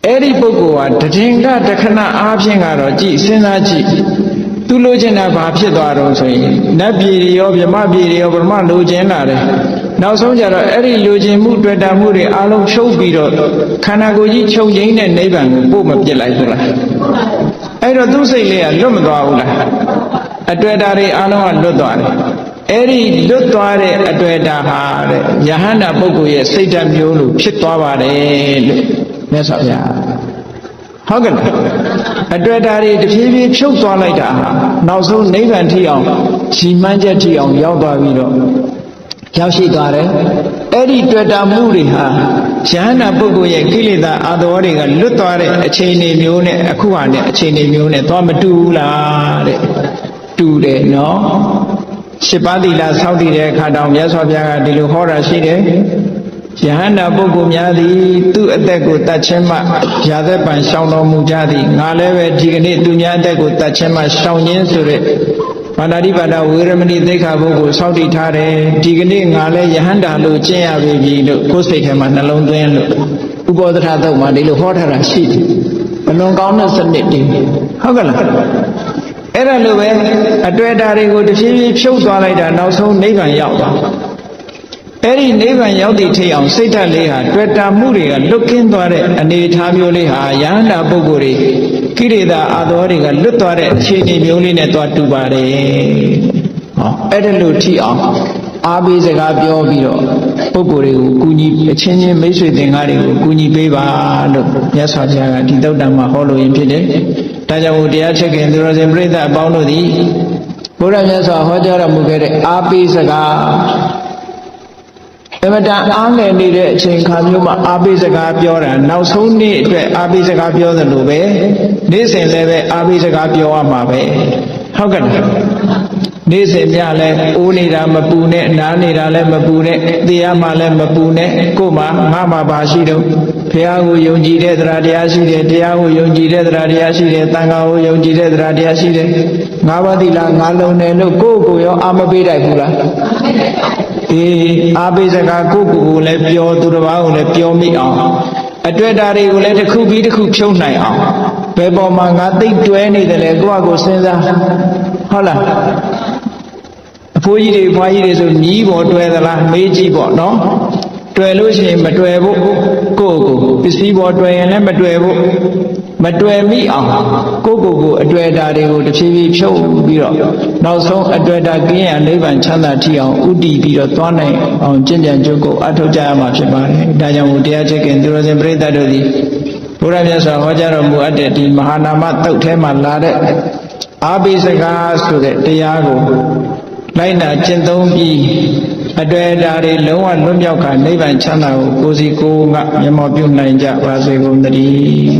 Speaker 1: အဲ့ဒီပုဂ္ဂိုလ်ဟာတည်ငါတခဏအားဖြင့်ကတော့ကြည်စဉ်းစားကြည့်သူလိုချင်တာဘာဖြစ်သွားတော့ဆိုရင်နတ်ပြည်ရောဗြဟ္မပြည်ရောပရမလိုချင်လာတယ်နောက်ဆုံးကြတော့အဲ့ဒီလိုချင်မှုတွေ့တာမှုတွေအလုံးချုပ်ပြီးတော့ခန္ဓာကိုယ်ကြီးချုပ်ငြိမ်းတဲ့နိဗ္ဗာန်ကိုပို့မပြစ်လိုက်ဘူးလားအဲ့တော့သူ့စိတ်လေးကလွတ်မသွားဘူးလားအတွေ့အတာတွေအလုံးကလွတ်သွားတယ်အဲ့ဒီလွတ်သွားတဲ့အတွေ့အတာဟာတဲ့ယဟန္တာပုဂ္ဂိုလ်ရဲ့စိတ်ဓာတ်မျိုးလိုဖြစ်သွားပါတယ်လို့မြတ်စွာဘုရားဟုတ်ကဲ့အတွေ့အတာတွေတဖြည်းဖြည်းဖြုတ်သွားလိုက်တာနောက်ဆုံးနိဗ္ဗာန်ထိအောင်ရှိမှန်းချက်ထိအောင်ရောက်သွားပြီးတော့ရောက်ရှိသွားတယ်အဲ့ဒီတွေ့တာမှုတွေဟာယဟန္တာပုဂ္ဂိုလ်ရဲ့ကိလေသာအာသဝတွေကလွတ်သွားတဲ့အခြေအနေမျိုးနဲ့အခုဟာနဲ့အခြေအနေမျိုးနဲ့သွားမတူဘူးလားတဲ့တူတယ်နော်7 ပါးသီလစောင့်တည်တဲ့အခါတောင်မြတ်စွာဘုရားကဒီလိုဟောတာရှိတယ်ယဟန္တာပုဂ္ဂိုလ်များသည်သူ့အသက်ကိုတတ်ခြင်းမှရာသက်ပံရှောင်တော်မူကြသည်ငါလည်းပဲဒီကနေ့သူများအသက်ကိုတတ်ခြင်းမှရှောင်ခြင်းဆိုတဲ့ပါဏာတိပါဒဝေရမဏိသိက္ခာပုဂ္ဂိုလ်စောင့်တည်ထားတယ်ဒီကနေ့ငါလည်းယဟန္တာလို့ကျင့်ရပြီလို့ကိုယ်စိတ်ထဲမှာနှလုံးသွင်းလို့ဥပောဒထသုတ်မှာဒီလိုဟောထားတာရှိတယ်ဘလွန်ကောင်းတဲ့စနစ်တည်းဟုတ်ကဲ့လားအဲ့ဒါလိုပဲအတွေ့အတာတွေကိုတဖြည်းဖြည်းဖြုတ်သွားလိုက်တာနောက်ဆုံးနိဗ္ဗာန်ရောက်သွားအဲ့ဒီနိဗ္ဗာန်ရောက်သည့်ထိအောင်စိတ်ဓာတ်လေးဟာတွေ့တာမှုတွေကလွတ်ကင်းသွားတဲ့အနေအထားမျိုးလေးဟာယဟန္တာပုဂ္ဂိုလ်တွေကိလေသာအာသောတွေကလွတ်သွားတဲ့အခြေအနေမျိုးလေးနဲ့သွားတူပါတယ်ဟောအဲ့ဒါလို့ထိအောင်အားပေးစကားပြောပြီးတော့ပုဂ္ဂိုလ်တွေကိုကူညီအချင်းချင်းမိတ်ဆွေသင်္ကားတွေကိုကူညီပေးပါလို့မြတ်စွာဘုရားကဒီသုတ္တံမှာဟောလို့ရင်ဖြစ်တယ်ဒါကြောင့်တရားချက်ခင်သူတော်စင်ပြိဿအပေါင်းတို့သည် ဘုရားမြတ်စွာဟောကြားတော်မူခဲ့တဲ့အာပိစကားအမတန်အားငယ်နေတဲ့အချိန်ခါမျိုးမှာအာပိစကားပြောတာနောက်ဆုံးနေ့အတွက်အာပိစကားပြောသလိုပဲနေ့စဉ်လည်းပဲအာပိစကားပြောရမှာပဲဟုတ်ကဲ့နေ့စဉ်မြလည်းအိုးနေတာမပူနဲ့နားနေတာလည်းမပူနဲ့သိရမှလည်းမပူနဲ့ကို့မှာငါမှာပါရှိတော့ဘုရားကိုယုံကြည်တဲ့တရားတရားရှိတယ်တရားကိုယုံကြည်တဲ့တရားတရားရှိတယ်သံဃာကိုယုံကြည်တဲ့တရားတရားရှိတယ်ငါးပါးသီလငါလုံးတယ်လို့ကိုယ့်ကိုရောအာမပေးတတ်ဘူးလားအေးအာပိစကားကိုယ့်ကိုယ်လည်းပြောသူတစ်ပါးကိုလည်းပြောမိအောင်အတွက်ဓာတ်တွေကိုလည်းတစ်ခုပြီးတစ်ခုဖြုံးနိုင်အောင်ဘယ်ပေါ်မှာငါသိတွဲနေတယ်လဲကိုယ့်အကိုစဉ်းစားဟုတ်လားအဖိုးကြီးတွေဖွားကြီးတွေဆိုညီးပေါ်တွဲသလားမေးကြည့်ပေါ့နော်တွဲလို့ရှိရင်မတွဲဘူးကိုယ့်ကိုပစ္စည်းပေါ်တွဲရင်လည်းမတွဲဘူးမတွဲမိအောင်ကိုယ့်ကိုအတွေ့အတာတွေကိုတစ်ဖြည်းဖြည်းဖြုတ်ပြီးတော့နောက်ဆုံးအတွေ့အတာကင်းရနိဗ္ဗာန်ချမ်းသာထီအောင်ဥတည်ပြီးတော့သွားနိုင်အောင်ကျင့်ကြံကြိုးကိုအထောက်ကြရမှာဖြစ်ပါတယ်ဒါကြောင့်မို့တရားချစ်ခင်သူတော်စင်ပရိသတ်တို့သည်ဘုရားမြတ်စွာဟောကြားတော်မူအပ်တဲ့ဒီမဟာနာမသုတ်ထဲမှာလာတဲ့အာပိစကားဆိုတဲ့တရားကိုလိုက်နာကျင့်သုံးပြီးအတွေ့အတာတွေလုံးဝလွတ်မြောက်ခါနိဗ္ဗာန်ချမ်းသာကိုကိုယ်စီကိုယ်ကမျက်မှောက်ပြုနိုင်ကြပါစေကုန်သတည်း